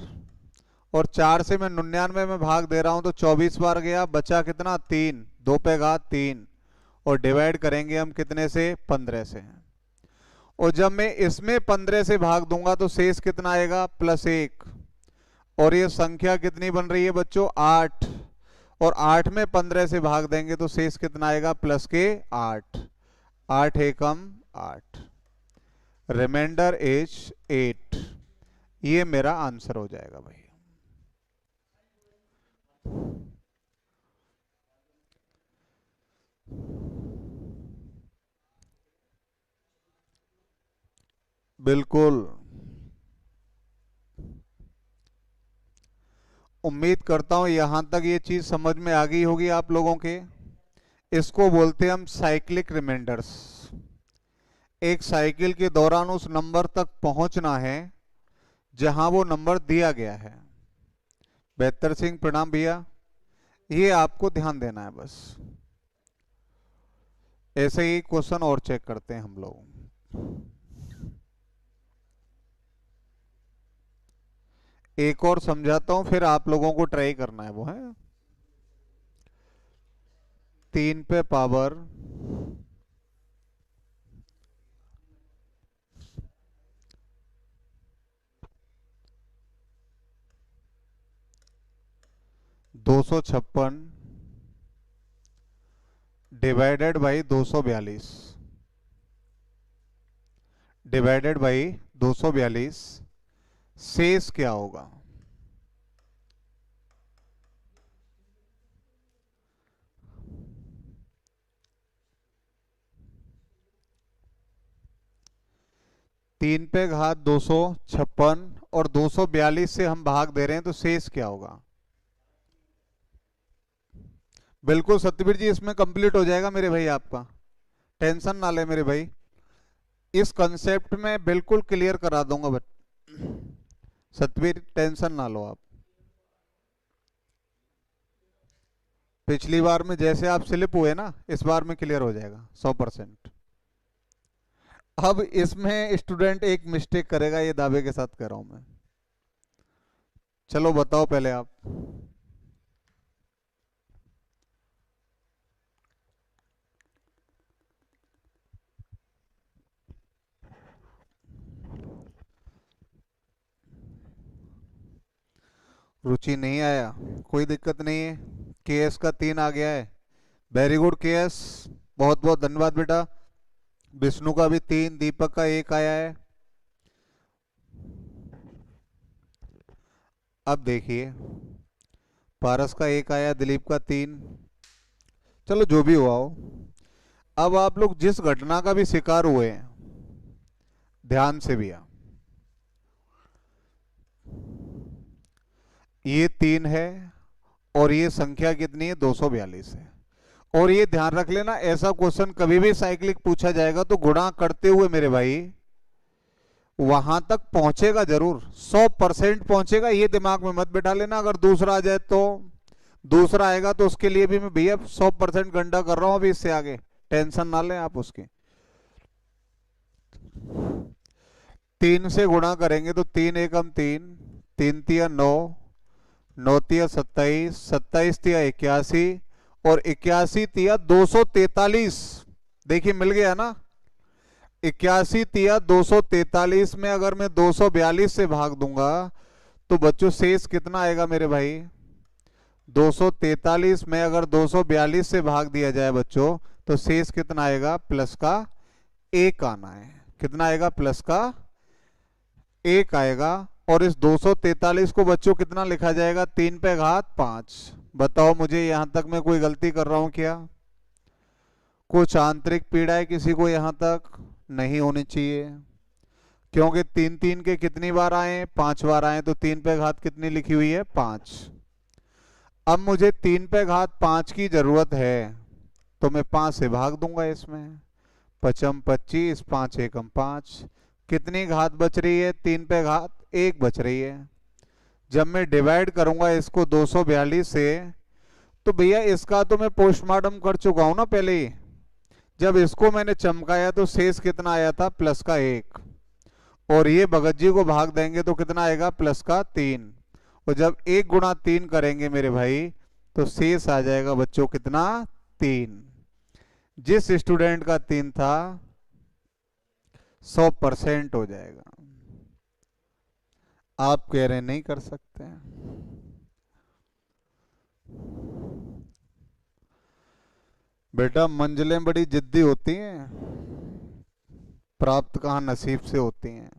[SPEAKER 1] और 4 से मैं 99 में भाग दे रहा हूं, तो 24 बार गया, बचा कितना 3, 2 पे घात 3, और डिवाइड करेंगे हम कितने से 15 से, और जब मैं इसमें 15 से भाग दूंगा तो शेष कितना आएगा +1, और ये संख्या कितनी बन रही है बच्चों 8, और 8 में 15 से भाग देंगे तो शेष कितना आएगा +8, 8 एकम 8, रिमाइंडर इज 8। ये मेरा आंसर हो जाएगा भाई। बिल्कुल, उम्मीद करता हूं यहां तक ये चीज समझ में आ गई होगी आप लोगों के। इसको बोलते हैं हम साइक्लिक रिमाइंडर्स। एक साइकिल के दौरान उस नंबर तक पहुंचना है जहां वो नंबर दिया गया है। बेहतर सिंह प्रणाम भैया, ये आपको ध्यान देना है बस। ऐसे ही क्वेश्चन और चेक करते हैं हम लोग। एक और समझाता हूं, फिर आप लोगों को ट्राई करना है। वो है 3 पे power 256 divided by 242 divided by 242, शेष क्या होगा? तीन पे घात 256 और 242 से हम भाग दे रहे हैं, तो शेष क्या होगा? बिल्कुल सत्यवीर जी, इसमें कंप्लीट हो जाएगा मेरे भाई आपका, टेंशन ना ले मेरे भाई। इस कंसेप्ट में बिल्कुल क्लियर करा दूंगा बट सत्यवीर टेंशन ना लो आप। पिछली बार में जैसे आप स्लिप हुए ना, इस बार में क्लियर हो जाएगा 100%। अब इसमें स्टूडेंट एक मिस्टेक करेगा, ये दावे के साथ कह रहा हूं मैं। चलो बताओ पहले आप। रुचि नहीं आया, कोई दिक्कत नहीं है। केएस का 3 आ गया है, वेरी गुड केएस, बहुत बहुत धन्यवाद बेटा। विष्णु का भी 3, दीपक का 1 आया है। अब देखिए, पारस का 1 आया, दिलीप का 3। चलो जो भी हुआ हो, अब आप लोग जिस घटना का भी शिकार हुए हैं, ध्यान से भी आ, ये 3 है और ये संख्या कितनी है? 242 है। और ये ध्यान रख लेना, ऐसा क्वेश्चन कभी भी साइक्लिक पूछा जाएगा तो गुणा करते हुए मेरे भाई वहां तक पहुंचेगा जरूर, 100% पहुंचेगा, ये दिमाग में मत बिठा लेना। अगर दूसरा आ जाए तो, दूसरा आएगा तो उसके लिए भी मैं भैया 100% गंडा कर रहा हूं अभी, इससे आगे टेंशन ना लें आप उसकी। 3 से गुणा करेंगे तो 3 एकम 3, 3 तिया 9, 9 तिया 27, 27 तिया 81 और 81 तिया 243। देखिए मिल गया ना, 81 तिया 243 में अगर मैं 242 से भाग दूंगा तो बच्चों शेष कितना आएगा मेरे भाई? 243 में अगर 242 से भाग दिया जाए बच्चों, तो शेष कितना आएगा? प्लस का 1 आना है। कितना आएगा? प्लस का 1 आएगा। और इस 243 को बच्चों कितना लिखा जाएगा? 3 पे घात 5। बताओ मुझे, यहां तक मैं कोई गलती कर रहा हूं क्या? कुछ आंतरिक पीड़ा है किसी को यहां तक? नहीं होनी चाहिए, क्योंकि 3 3 के कितनी बार आए? 5 बार आए, तो 3 पे घात कितनी लिखी हुई है? 5। अब मुझे 3 पे घात 5 की जरूरत है, तो मैं 5 से भाग दूंगा इसमें। 5 25, 5 एकम 5। कितनी घात बच रही है? 3 पे घात 1 बच रही है। जब मैं डिवाइड करूंगा इसको 242 से, तो भैया इसका तो मैं पोस्टमार्टम कर चुका हूं ना पहले ही। जब इसको मैंने चमकाया तो शेष कितना आया था? प्लस का 1। और ये भगत जी को भाग देंगे तो कितना आएगा? प्लस का 3। और जब 1 गुणा 3 करेंगे मेरे भाई, तो शेष आ जाएगा बच्चों कितना? 3। जिस स्टूडेंट का 3 था 100% हो जाएगा। आप कह रहे नहीं कर सकते। बेटा मंजिलें बड़ी जिद्दी होती हैं, प्राप्त कहाँ नसीब से होती हैं।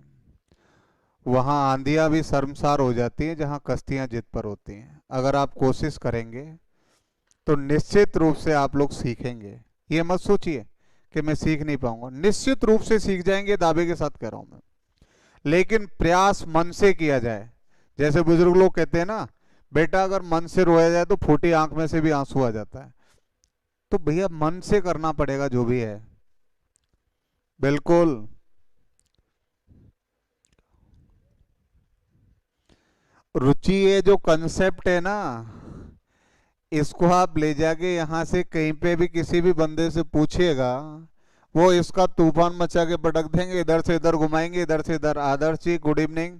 [SPEAKER 1] वहां आंधियां भी शर्मसार हो जाती हैं जहां कश्तियां जिद पर होती हैं। अगर आप कोशिश करेंगे तो निश्चित रूप से आप लोग सीखेंगे। ये मत सोचिए कि मैं सीख नहीं पाऊंगा, निश्चित रूप से सीख जाएंगे, दावे के साथ कह रहा हूं मैं। लेकिन प्रयास मन से किया जाए। जैसे बुजुर्ग लोग कहते हैं ना, बेटा अगर मन से रोया जाए तो फूटी आंख में से भी आंसू आ जाता है। तो भैया मन से करना पड़ेगा जो भी है। बिल्कुल। रुचि ये जो कंसेप्ट है ना, इसको आप ले जाके यहाँ से कहीं पे भी किसी भी बंदे से पूछिएगा, वो इसका तूफान मचा के पटक देंगे, इधर से इधर घुमाएंगे, इधर से इधर। आदर्श जी गुड इवनिंग।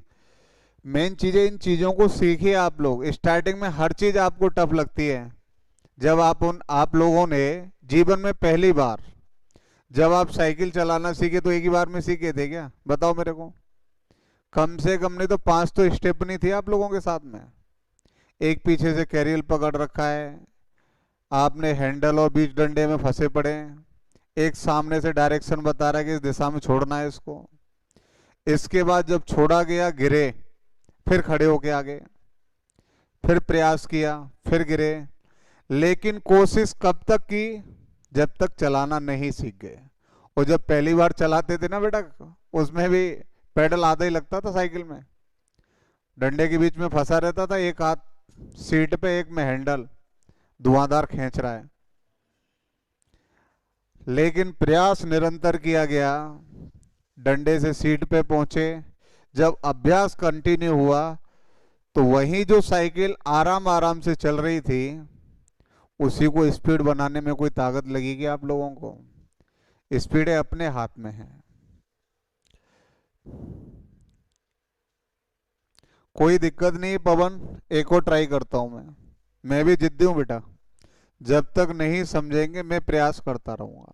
[SPEAKER 1] मेन चीजें, इन चीजों को सीखिए आप लोग। स्टार्टिंग में हर चीज आपको टफ लगती है। जब आप लोगों ने जीवन में पहली बार जब आप साइकिल चलाना सीखे तो एक ही बार में सीखे थे क्या? बताओ मेरे को। कम से कम नहीं तो 5 तो स्टेप नहीं थी आप लोगों के साथ में। एक पीछे से कैरियल पकड़ रखा है, आपने हैंडल और बीच डंडे में फंसे पड़े हैं, एक सामने से डायरेक्शन बता रहा है कि इस दिशा में छोड़ना है इसको। इसके बाद जब छोड़ा गया गिरे, फिर खड़े होके आगे, फिर प्रयास किया, फिर गिरे। लेकिन कोशिश कब तक की? जब तक चलाना नहीं सीख गए। और जब पहली बार चलाते थे ना बेटा, उसमें भी पेडल आधा ही लगता था साइकिल में, डंडे के बीच में फंसा रहता था, एक हाथ सीट पे एक में हैंडल, धुआंधार खींच रहा है। लेकिन प्रयास निरंतर किया गया, डंडे से सीट पे पहुंचे। जब अभ्यास कंटिन्यू हुआ तो वही जो साइकिल आराम आराम से चल रही थी, उसी को स्पीड बनाने में कोई ताकत लगेगी आप लोगों को? स्पीड अपने हाथ में है। कोई दिक्कत नहीं पवन, एक और ट्राई करता हूं मैं भी जिद्दी हूं बेटा। जब तक नहीं समझेंगे मैं प्रयास करता रहूंगा,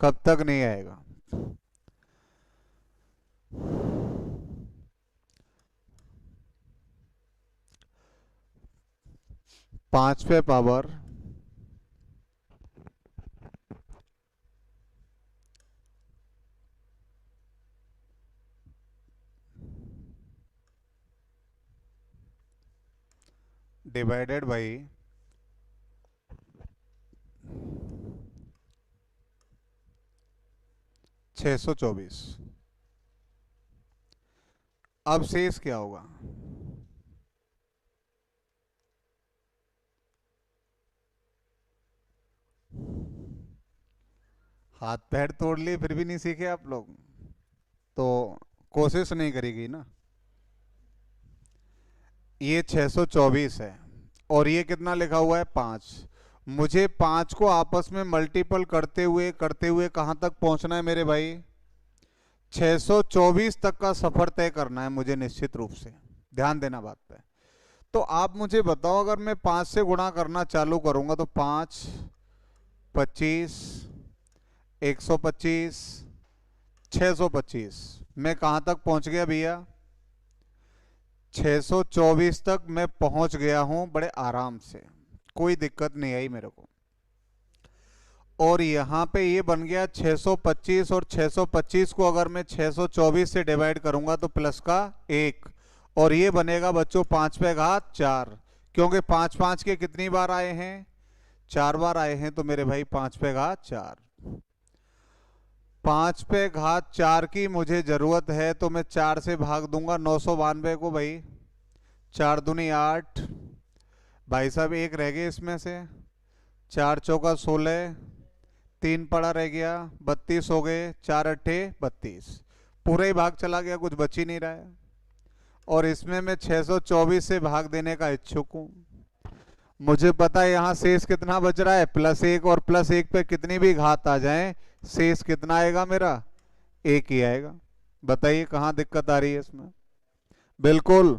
[SPEAKER 1] कब तक नहीं आएगा। 5 पावर डिवाइडेड बाई 624। अब शेष क्या होगा? हाथ पैर तोड़ लिए फिर भी नहीं सीखे आप लोग, तो कोशिश नहीं करेगी ना। ये 624 है और ये कितना लिखा हुआ है? 5। मुझे 5 को आपस में मल्टीपल करते हुए कहां तक पहुंचना है मेरे भाई? 624 तक का सफर तय करना है मुझे, निश्चित रूप से ध्यान देना बात पे। तो आप मुझे बताओ, अगर मैं 5 से गुणा करना चालू करूंगा तो 5, 25, 125, 625, मैं कहां तक पहुंच गया भैया? 624 तक मैं पहुंच गया हूं बड़े आराम से, कोई दिक्कत नहीं आई मेरे को। और यहां पे ये बन गया 625, और 625 को अगर मैं 624 से डिवाइड करूंगा तो प्लस का 1, और ये बनेगा बच्चों 5 पे घात 4, क्योंकि 5 5 के कितनी बार आए हैं? 4 बार आए हैं। तो मेरे भाई 5 पे घात 4, 5 पे घात 4 की मुझे जरूरत है, तो मैं 4 से भाग दूंगा 992 को भाई। 4 दूनी 8, भाई साहब एक रह गए इसमें से, 4 चौका 16, 3 पड़ा रह गया, 32 हो गए, 4 अट्ठे 32, पूरा ही भाग चला गया, कुछ बच ही नहीं रहा है। और इसमें मैं 624 से भाग देने का इच्छुक हूं। मुझे पता है यहां शेष कितना बच रहा है, +1, और +1 पे कितनी भी घात आ जाए, शेष कितना आएगा मेरा? 1 ही आएगा। बताइए कहां दिक्कत आ रही है इसमें? बिल्कुल।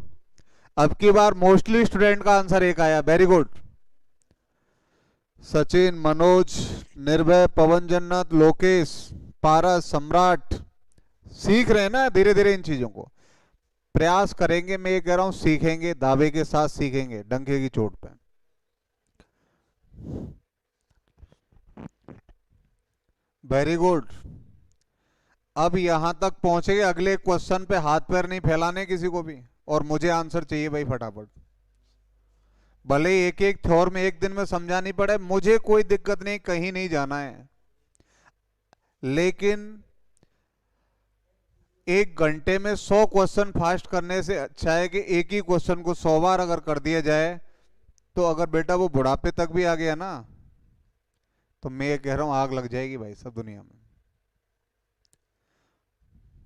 [SPEAKER 1] अब की बार मोस्टली स्टूडेंट का आंसर 1 आया, वेरी गुड। सचिन, मनोज, निर्भय, पवन जन्नत, लोकेश, पारस, सम्राट, सीख रहे हैं ना धीरे धीरे इन चीजों को। प्रयास करेंगे, मैं ये कह रहा हूं सीखेंगे, दावे के साथ सीखेंगे, डंके की चोट पे। Very good. अब यहां तक पहुंचे, अगले क्वेश्चन पे हाथ पैर नहीं फैलाने किसी को भी, और मुझे आंसर चाहिए भाई फटाफट। भले एक एक थ्योर में एक दिन में समझानी पड़े, मुझे कोई दिक्कत नहीं, कहीं नहीं जाना है। लेकिन 1 घंटे में 100 क्वेश्चन फास्ट करने से अच्छा है कि एक ही क्वेश्चन को 100 बार अगर कर दिया जाए, तो अगर बेटा वो बुढ़ापे तक भी आ गया ना, तो मैं ये कह रहा हूं आग लग जाएगी भाई सब दुनिया में।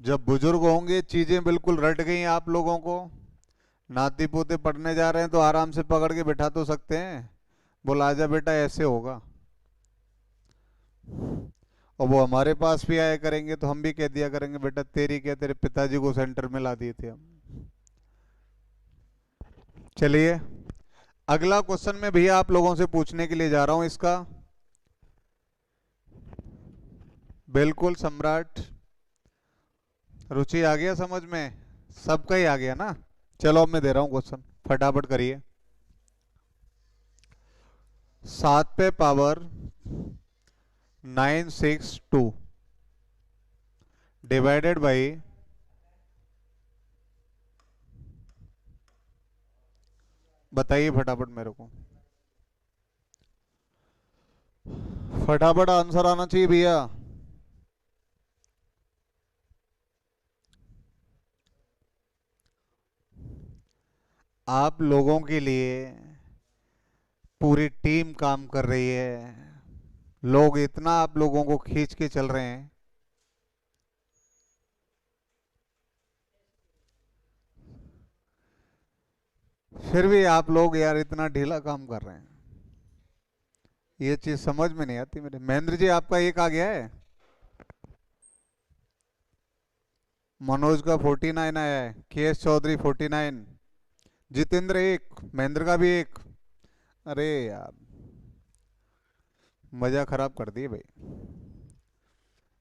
[SPEAKER 1] जब बुजुर्ग होंगे, चीजें बिल्कुल रट गई आप लोगों को, नाती पोते पढ़ने जा रहे हैं तो आराम से पकड़ के बिठा तो सकते हैं, बोला आजा बेटा ऐसे होगा। और वो हमारे पास भी आया करेंगे तो हम भी कह दिया करेंगे बेटा तेरी क्या, तेरे पिताजी को सेंटर में ला दिए थे हम। चलिए अगला क्वेश्चन मैं भैया आप लोगों से पूछने के लिए जा रहा हूं इसका। बिल्कुल सम्राट, रुचि आ गया समझ में, सबका ही आ गया ना। चलो अब मैं दे रहा हूं क्वेश्चन, फटाफट करिए। 7 पे पावर 962 डिवाइडेड बाई, बताइए फटाफट मेरे को, फटाफट आंसर आना चाहिए भैया। आप लोगों के लिए पूरी टीम काम कर रही है, लोग इतना आप लोगों को खींच के चल रहे हैं, फिर भी आप लोग यार इतना ढीला काम कर रहे हैं, ये चीज समझ में नहीं आती मेरे। महेंद्र जी आपका एक आ गया है, मनोज का 49 आया है, के एस चौधरी 49, जितेंद्र एक, महेंद्र का भी एक। अरे यार मजा खराब कर दिए भाई।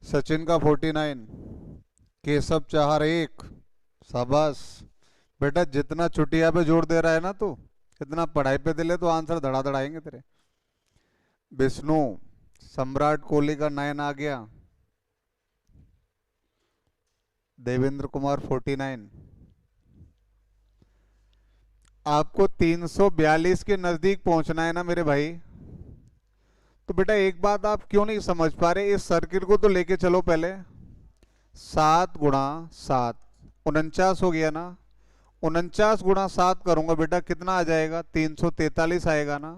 [SPEAKER 1] सचिन का 49, केशव चाहर एक, शाबाश बेटा, जितना चुटिया पे जोर दे रहा है ना तू, इतना पढ़ाई पे दिले तो आंसर धड़ा धड़ाएंगे तेरे। विष्णु, सम्राट कोहली का 9 आ गया, देवेंद्र कुमार 49। आपको 342 के नजदीक पहुंचना है ना मेरे भाई, तो बेटा एक बात आप क्यों नहीं समझ पा रहे, इस सर्किट को तो लेके चलो पहले। 7 × 7 49 हो गया ना, 49 × 7 करूंगा बेटा कितना आ जाएगा, 343 आएगा ना।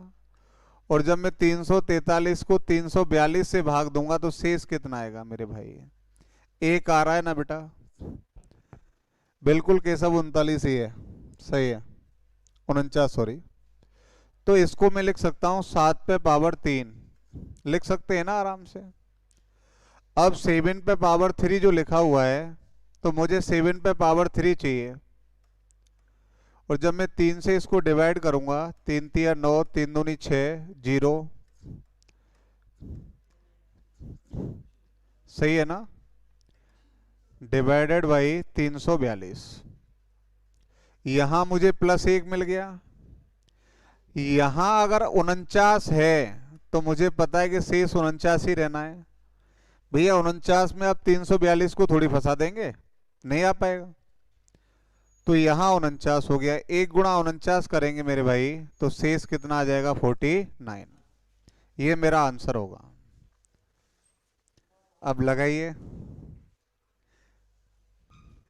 [SPEAKER 1] और जब मैं 343 को 342 से भाग दूंगा तो शेष कितना आएगा मेरे भाई, एक आ रहा है ना बेटा। बिल्कुल केशव 39 ही है, सही है, 49 सॉरी। तो इसको मैं लिख सकता हूं 7 पे पावर 3, लिख सकते हैं ना आराम से। अब 7 पे पावर 3 जो लिखा हुआ है, तो मुझे 7 पे पावर 3 चाहिए। और जब मैं 3 से इसको डिवाइड करूंगा, 3 × 9, 3 दूनी 6, 0, सही है ना, डिवाइडेड बाई 342। यहां मुझे +1 मिल गया, यहां अगर 49 है तो मुझे पता है कि शेष 49 ही रहना है। भैया 49 में आप 342 को थोड़ी फंसा देंगे, नहीं आ पाएगा। तो यहां 49 हो गया, 1 × 49 करेंगे मेरे भाई तो शेष कितना आ जाएगा, 49। ये मेरा आंसर होगा। अब लगाइए,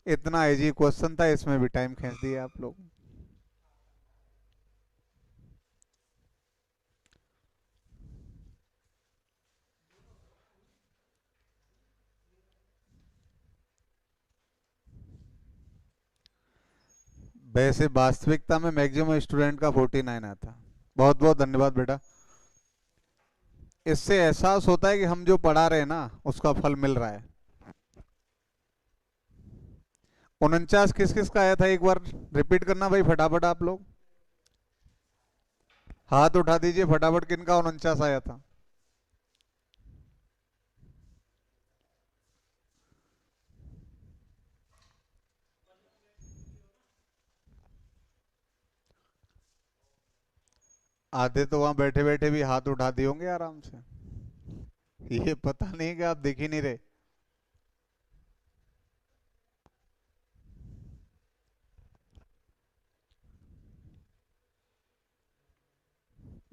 [SPEAKER 1] इतना इजी क्वेश्चन था, इसमें भी टाइम खींच दिया आप लोग। वैसे वास्तविकता में मैक्सिमम स्टूडेंट का 49 आता। बहुत बहुत धन्यवाद बेटा। इससे एहसास होता है कि हम जो पढ़ा रहे हैं ना उसका फल मिल रहा है। 49 किस किस का आया था, एक बार रिपीट करना भाई फटाफट आप लोग, हाथ उठा दीजिए फटाफट, किनका 49 आया था। आधे तो वहां बैठे बैठे भी हाथ उठा दिए होंगे आराम से, ये पता नहीं कि आप दिख ही नहीं रहे।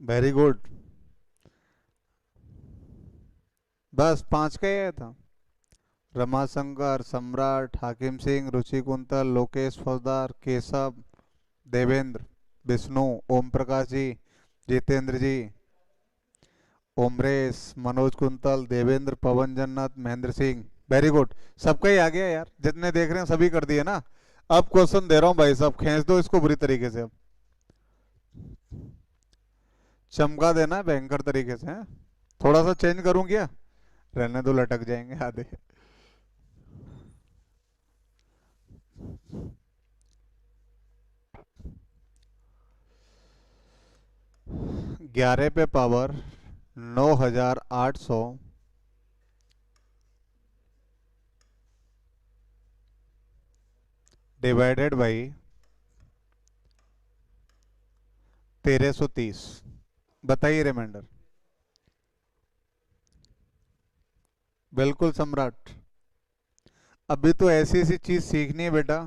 [SPEAKER 1] वेरी गुड, बस 5 का ही आया था। रमाशंकर, सम्राट, हाकिम सिंह, रुचि कुंतल, लोकेश फौजदार, केशव, देवेंद्र, विष्णु, ओम प्रकाश जी, जितेंद्र जी ओमरेश, मनोज कुंतल, देवेंद्र, पवन जन्नत, महेंद्र सिंह। Very good. सबका ही आ गया यार, जितने देख रहे हैं सभी कर दिए ना। अब क्वेश्चन दे रहा हूँ भाई साहब, खींच दो इसको बुरी तरीके से। अब चमका देना है भयंकर तरीके से, हैं? थोड़ा सा चेंज करूं क्या? रहने दो, लटक जाएंगे आधे। 11 पे पावर 9800 डिवाइडेड बाई 1330। बताइए रिमाइंडर। बिल्कुल सम्राट। अभी तो ऐसी ऐसी चीज सीखनी है बेटा।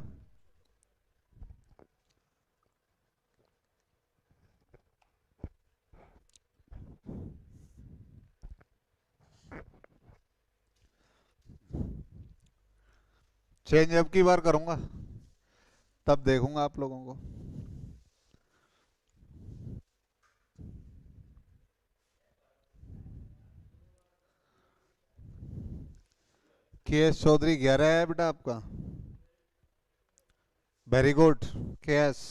[SPEAKER 1] चेंज अब की बार करूंगा, तब देखूंगा आप लोगों को। के एस चौधरी 11 है बेटा आपका। Very good. के एस।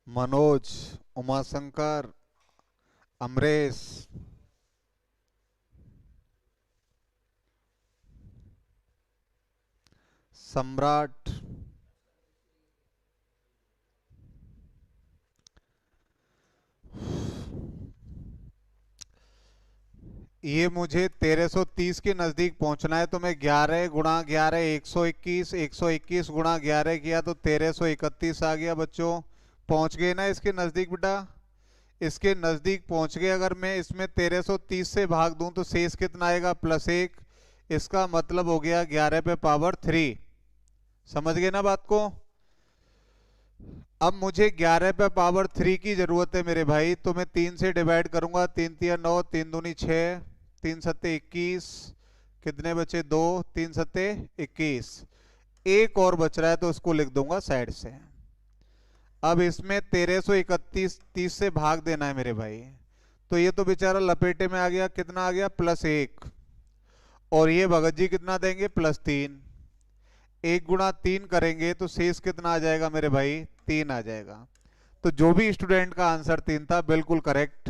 [SPEAKER 1] मनोज, उमाशंकर, अमरेश, सम्राट, ये मुझे 1330 के नजदीक पहुंचना है, तो मैं 11 गुणा 11 121, 121 गुणा 11 किया तो 1331 आ गया बच्चों। पहुंच गए ना इसके नजदीक बेटा? इसके नजदीक पहुंच गए। अगर मैं इसमें 1330 से भाग दूं तो शेष कितना आएगा? +1। इसका मतलब हो गया 11 पे पावर 3। समझ गए ना बात को? अब मुझे 11 पे पावर 3 की जरूरत है मेरे भाई, तो मैं 3 से डिवाइड करूंगा। 3 तिया 9, 3 दूनी 6, 3 सत्ते 21, कितने बचे? 2, 3 सत्ते 21। एक और बच रहा है तो उसको लिख दूंगा साइड से। अब इसमें 1331 30 से भाग देना है मेरे भाई, तो ये तो बेचारा लपेटे में आ गया। कितना आ गया? +1। और ये भगत जी कितना देंगे? +3। 1 गुणा 3 करेंगे तो शेष कितना आ जाएगा मेरे भाई? 3 आ जाएगा। तो जो भी स्टूडेंट का आंसर 3 था, बिल्कुल करेक्ट।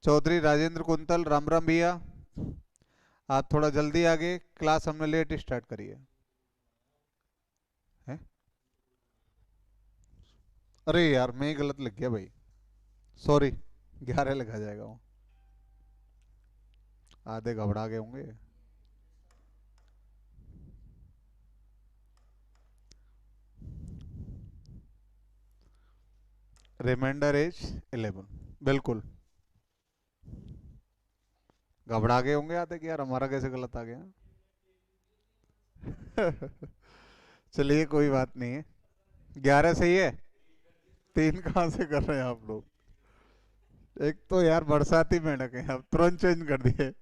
[SPEAKER 1] चौधरी राजेंद्र कुंतल, राम राम भैया। आप थोड़ा जल्दी आगे, क्लास हमने लेट स्टार्ट करी है? अरे यार, मैं ही गलत लिख गया भाई, सॉरी। 11 लिखा जाएगा वो। आधे घबरा गए होंगे। Remainder as 11। बिल्कुल। घबरा गए होंगे आधे कि यार हमारा कैसे गलत आ गया। चलिए कोई बात नहीं है। 11 सही है। 3 कहाँ से कर रहे हैं आप लोग? एक तो यार बरसाती मेंढक है, अब तुरंत चेंज कर दिए।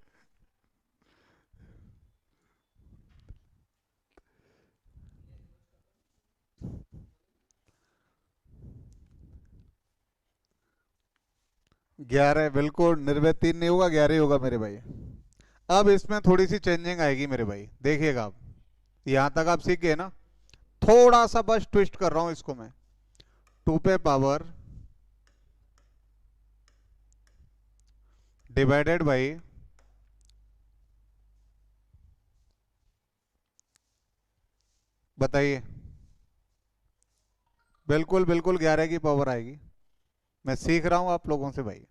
[SPEAKER 1] 11 बिल्कुल। निर्भय 3 नहीं होगा, 11 ही होगा मेरे भाई। अब इसमें थोड़ी सी चेंजिंग आएगी मेरे भाई, देखिएगा आप। यहां तक आप सीख गए ना? थोड़ा सा बस ट्विस्ट कर रहा हूं इसको मैं। 2 पे पावर डिवाइडेड बाई, बताइए। बिल्कुल बिल्कुल 11 की पावर आएगी। मैं सीख रहा हूं आप लोगों से भाई।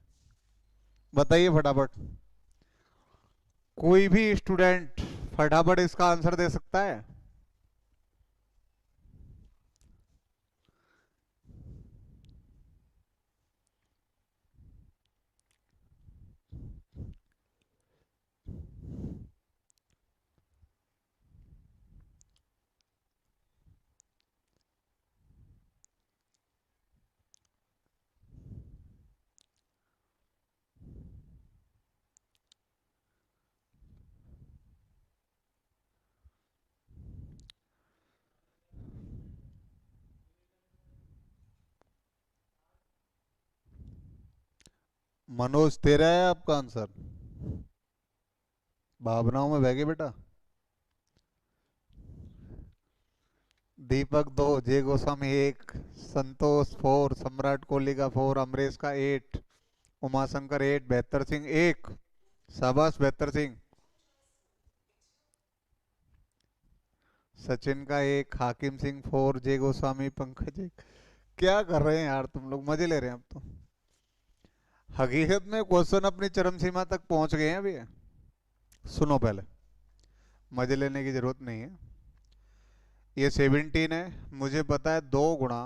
[SPEAKER 1] बताइए फटाफट। कोई भी स्टूडेंट फटाफट इसका आंसर दे सकता है? मनोज तेरा है आपका आंसर? भावनाओं में बह गए बेटा। दीपक 2, जे गोस्वामी 1, संतोष 4, सम्राट कोहली का 4, अमरीश का 8, उमाशंकर 8, बेहतर सिंह 1। शाबाश बेहतर सिंह। सचिन का 1, हाकिम सिंह 4, जे गोस्वामी, पंकज 1। क्या कर रहे हैं यार तुम लोग, मजे ले रहे हैं अब तो। हकीकत में क्वेश्चन अपनी चरम सीमा तक पहुंच गए हैं अभी। सुनो पहले, मजे लेने की जरूरत नहीं है। ये 17 है, मुझे पता है 2 गुणा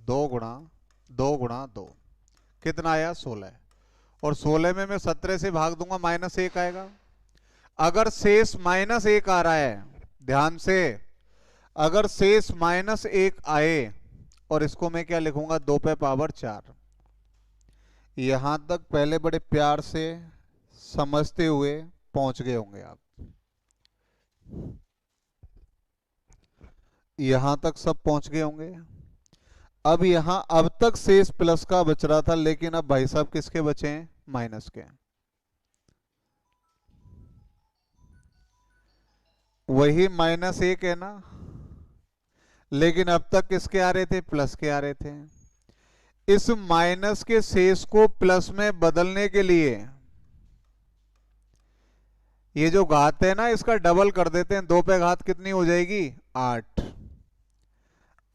[SPEAKER 1] 2 गुणा 2 गुणा 2 कितना आया 16। और 16 में मैं 17 से भाग दूंगा, -1 आएगा। अगर शेष -1 आ रहा है, ध्यान से, अगर शेष -1 आए, और इसको मैं क्या लिखूंगा, 2 पे पावर 4। यहां तक पहले बड़े प्यार से समझते हुए पहुंच गए होंगे आप। यहां तक सब पहुंच गए होंगे। अब यहां अब तक शेष प्लस का बच रहा था, लेकिन अब भाई साहब किसके बचे हैं, माइनस के। वही -1 है ना, लेकिन अब तक किसके आ रहे थे, प्लस के आ रहे थे। इस माइनस के शेष को प्लस में बदलने के लिए ये जो घात है ना, इसका डबल कर देते हैं। 2 पे घात कितनी हो जाएगी, 8।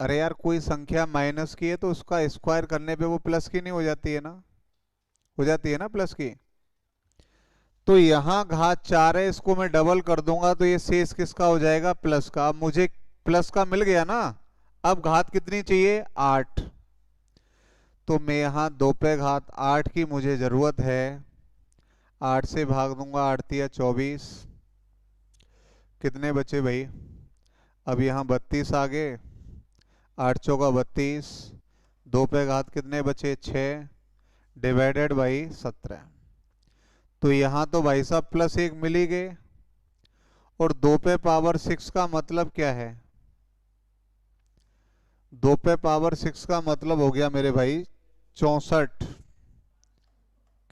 [SPEAKER 1] अरे यार, कोई संख्या माइनस की है तो उसका स्क्वायर करने पे वो प्लस की नहीं हो जाती है ना, हो जाती है ना प्लस की। तो यहां घात 4 है, इसको मैं डबल कर दूंगा तो ये शेष किसका हो जाएगा, प्लस का। अब मुझे प्लस का मिल गया ना, अब घात कितनी चाहिए, 8। तो मैं यहां 2 पे घात 8 की मुझे जरूरत है। 8 से भाग दूंगा, 8 तिया 24। कितने बचे भाई, अब यहाँ 32 आ गए। 8 चौका 32, 2 पे घात कितने बचे, 6, डिवाइडेड बाई 17। तो यहाँ तो भाई साहब +1 मिल ही गए। और 2 पे पावर 6 का मतलब क्या है, 2 पे पावर 6 का मतलब हो गया मेरे भाई 64।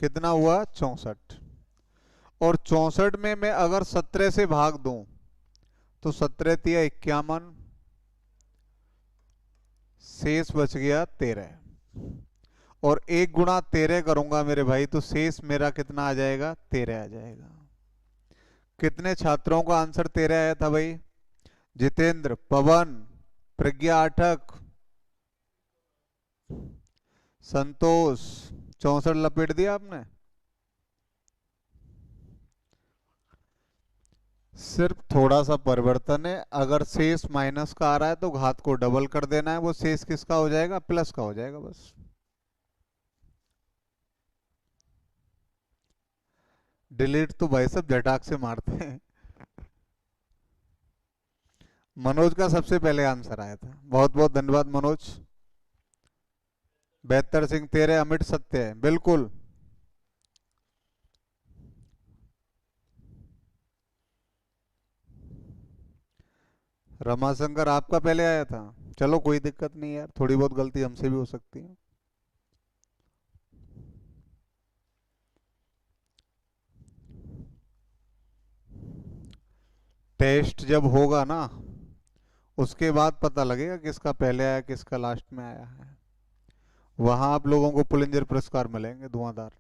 [SPEAKER 1] कितना हुआ, 64। और 64 में मैं अगर 17 से भाग दूं तो 17 तिया 51, शेष बच गया 13। और 1 गुणा 13 करूंगा मेरे भाई, तो शेष मेरा कितना आ जाएगा, 13 आ जाएगा। कितने छात्रों का आंसर 13 आया था भाई, जितेंद्र, पवन, प्रज्ञा आठक, संतोष। 64 लपेट दिया आपने। सिर्फ थोड़ा सा परिवर्तन है, अगर शेष माइनस का आ रहा है तो घात को डबल कर देना है, वो शेष किसका हो जाएगा, प्लस का हो जाएगा बस। डिलीट तो भाई सब झटाक से मारते हैं। मनोज का सबसे पहले आंसर आया था, बहुत बहुत धन्यवाद मनोज। बेहतर सिंह 13, अमिट सत्य है बिल्कुल। रमाशंकर आपका पहले आया था, चलो कोई दिक्कत नहीं यार, थोड़ी बहुत गलती हमसे भी हो सकती है। टेस्ट जब होगा ना, उसके बाद पता लगेगा किसका पहले आया किसका लास्ट में आया है। वहां आप लोगों को पुलिंजर पुरस्कार मिलेंगे धुआंधार।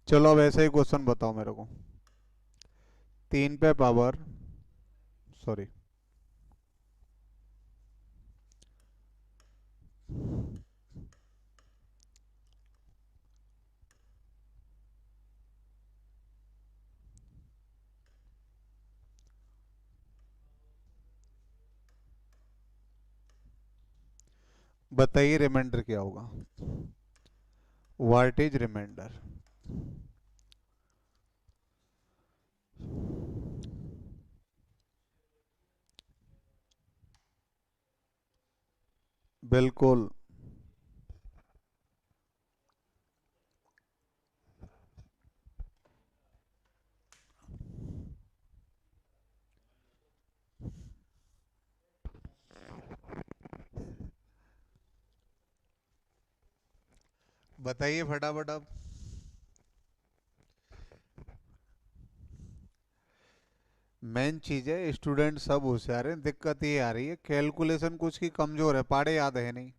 [SPEAKER 1] चलो अब ऐसे ही क्वेश्चन बताओ मेरे को। 3 पे पावर, सॉरी, बताइए रिमाइंडर क्या होगा, व्हाट इज रिमाइंडर। बिल्कुल। बताइए फटाफट अब। मेन चीज है, स्टूडेंट सब होशियार हैं, दिक्कत ये आ रही है कैलकुलेशन कुछ की कमजोर है, पाड़े याद है नहीं।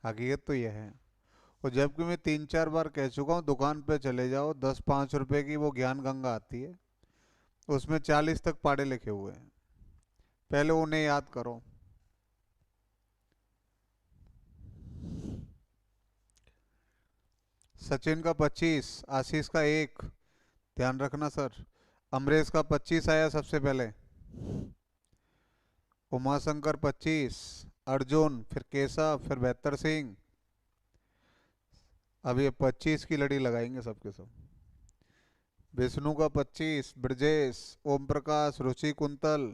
[SPEAKER 1] हकीकत तो ये है। और जबकि मैं 3-4 बार कह चुका हूँ दुकान पे चले जाओ, 10-5 रुपए की वो ज्ञान गंगा आती है, उसमें 40 तक पाड़े लिखे हुए हैं, पहले उन्हें याद करो। सचिन का 25, आशीष का 1, ध्यान रखना सर। अमरेश का 25 आया सबसे पहले, उमाशंकर 25, अर्जुन, फिर केशव, फिर बेहतर सिंह। अब ये 25 की लड़ी लगाएंगे सबके सब। विष्णु का 25, ब्रजेश, ओम प्रकाश, रुचि कुंतल,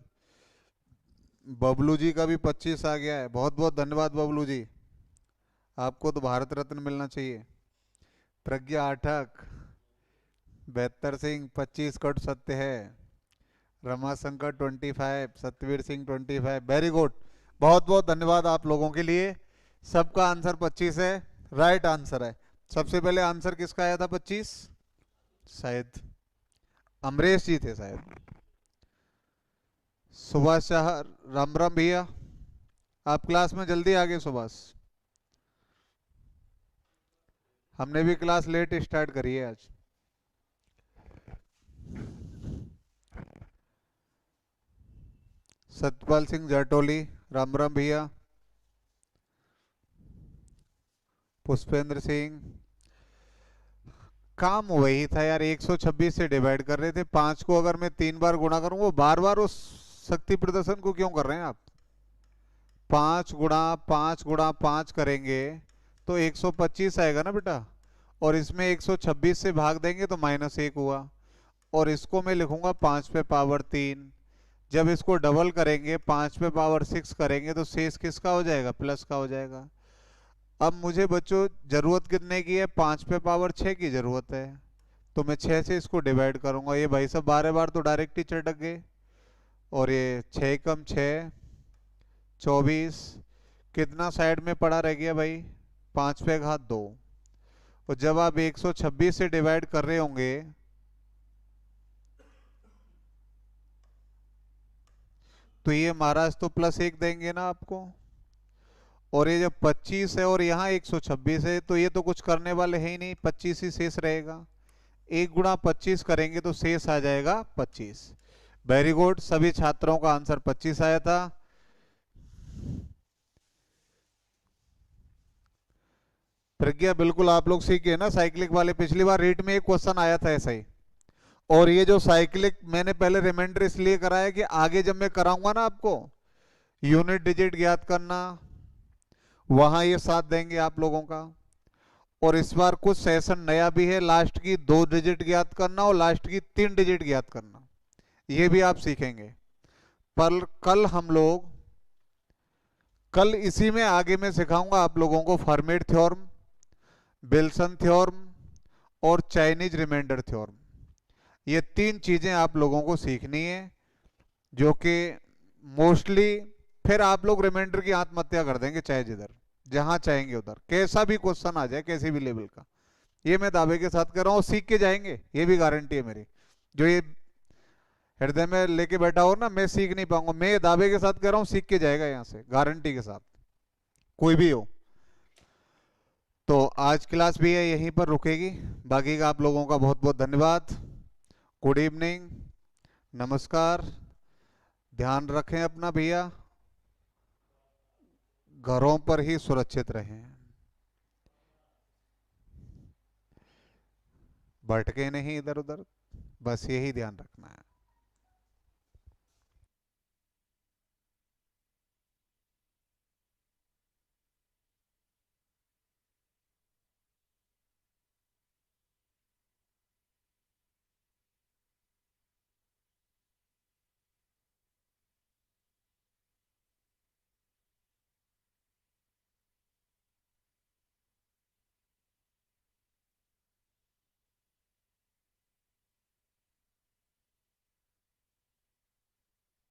[SPEAKER 1] बबलू जी का भी 25 आ गया है। बहुत बहुत धन्यवाद बबलू जी, आपको तो भारत रत्न मिलना चाहिए। प्रज्ञा आठक, बेहतर सिंह 25 कट सत्य है, रमाशंकर 25, सतवीर सिंह 25, वेरी गुड। बहुत बहुत धन्यवाद आप लोगों के लिए। सबका आंसर 25 है, राइट आंसर है। सबसे पहले आंसर किसका आया था 25? शायद अमरेश जी थे शायद। सुभाष शाह, राम राम भैया, आप क्लास में जल्दी आ गए सुभाष। हमने भी क्लास लेट स्टार्ट करी है आज। सतपाल सिंह जाटोली, राम राम भैया। पुष्पेंद्र सिंह, काम वही था यार, 126 से डिवाइड कर रहे थे, 5 को अगर मैं 3 बार गुणा करूं, वो बार बार उस शक्ति प्रदर्शन को क्यों कर रहे हैं आप? 5 गुणा 5 करेंगे तो 125 आएगा ना बेटा, और इसमें 126 से भाग देंगे तो -1 हुआ, और इसको मैं लिखूंगा 5 पे पावर 3। जब इसको डबल करेंगे 5 पे पावर 6 करेंगे तो शेष किसका हो जाएगा? प्लस का हो जाएगा। अब मुझे बच्चों जरूरत कितने की है? 5 पे पावर 6 की जरूरत है, तो मैं 6 से इसको डिवाइड करूंगा। ये भाई सब 12 बार तो डायरेक्ट ही चटक गए, और ये 6 कम 6 24, कितना साइड में पड़ा रह गया भाई? 5 पे घात 2। और जब आप 126 से डिवाइड कर रहे होंगे तो ये महाराज तो +1 देंगे ना आपको। और ये जब 25 है और यहाँ 126 है, तो ये तो कुछ करने वाले हैं ही नहीं, 25 ही शेष रहेगा। 1 गुणा 25 करेंगे तो शेष आ जाएगा 25। वेरी गुड, सभी छात्रों का आंसर 25 आया था। प्रज्ञा बिल्कुल आप लोग सीखे ना साइक्लिक वाले, पिछली बार रीट में एक क्वेश्चन आया था ऐसा ही। और ये जो साइक्लिक मैंने पहले रिमाइंडर इसलिए कराया कि आगे जब मैं कराऊंगा ना आपको यूनिट डिजिट ज्ञात करना, वहां ये साथ देंगे आप लोगों का। और इस बार कुछ सेशन नया भी है, लास्ट की 2 डिजिट ज्ञात करना और लास्ट की 3 डिजिट ज्ञात करना, ये भी आप सीखेंगे। पर कल इसी में आगे मैं सिखाऊंगा आप लोगों को फॉर्मेट थ्योरम, विल्सन थ्योरम और चाइनीज रिमाइंडर थ्योरम। ये 3 चीजें आप लोगों को सीखनी है, जो कि मोस्टली फिर आप लोग रिमाइंडर की आत्महत्या कर देंगे, चाहे जिधर जहां चाहेंगे उधर, कैसा भी क्वेश्चन आ जाए, कैसे भी लेवल का। ये मैं दावे के साथ कर रहा हूँ, सीख के जाएंगे, ये भी गारंटी है मेरी। जो ये हृदय में लेके बैठा हो ना, मैं सीख नहीं पाऊंगा, मैं दावे के साथ कह रहा हूँ, सीख के जाएगा यहाँ से, गारंटी के साथ, कोई भी हो। तो आज क्लास भी है यहीं पर रुकेगी। बाकी का आप लोगों का बहुत बहुत धन्यवाद। गुड इवनिंग, नमस्कार, ध्यान रखें अपना भैया, घरों पर ही सुरक्षित रहें, भटके नहीं इधर उधर, बस यही ध्यान रखना है।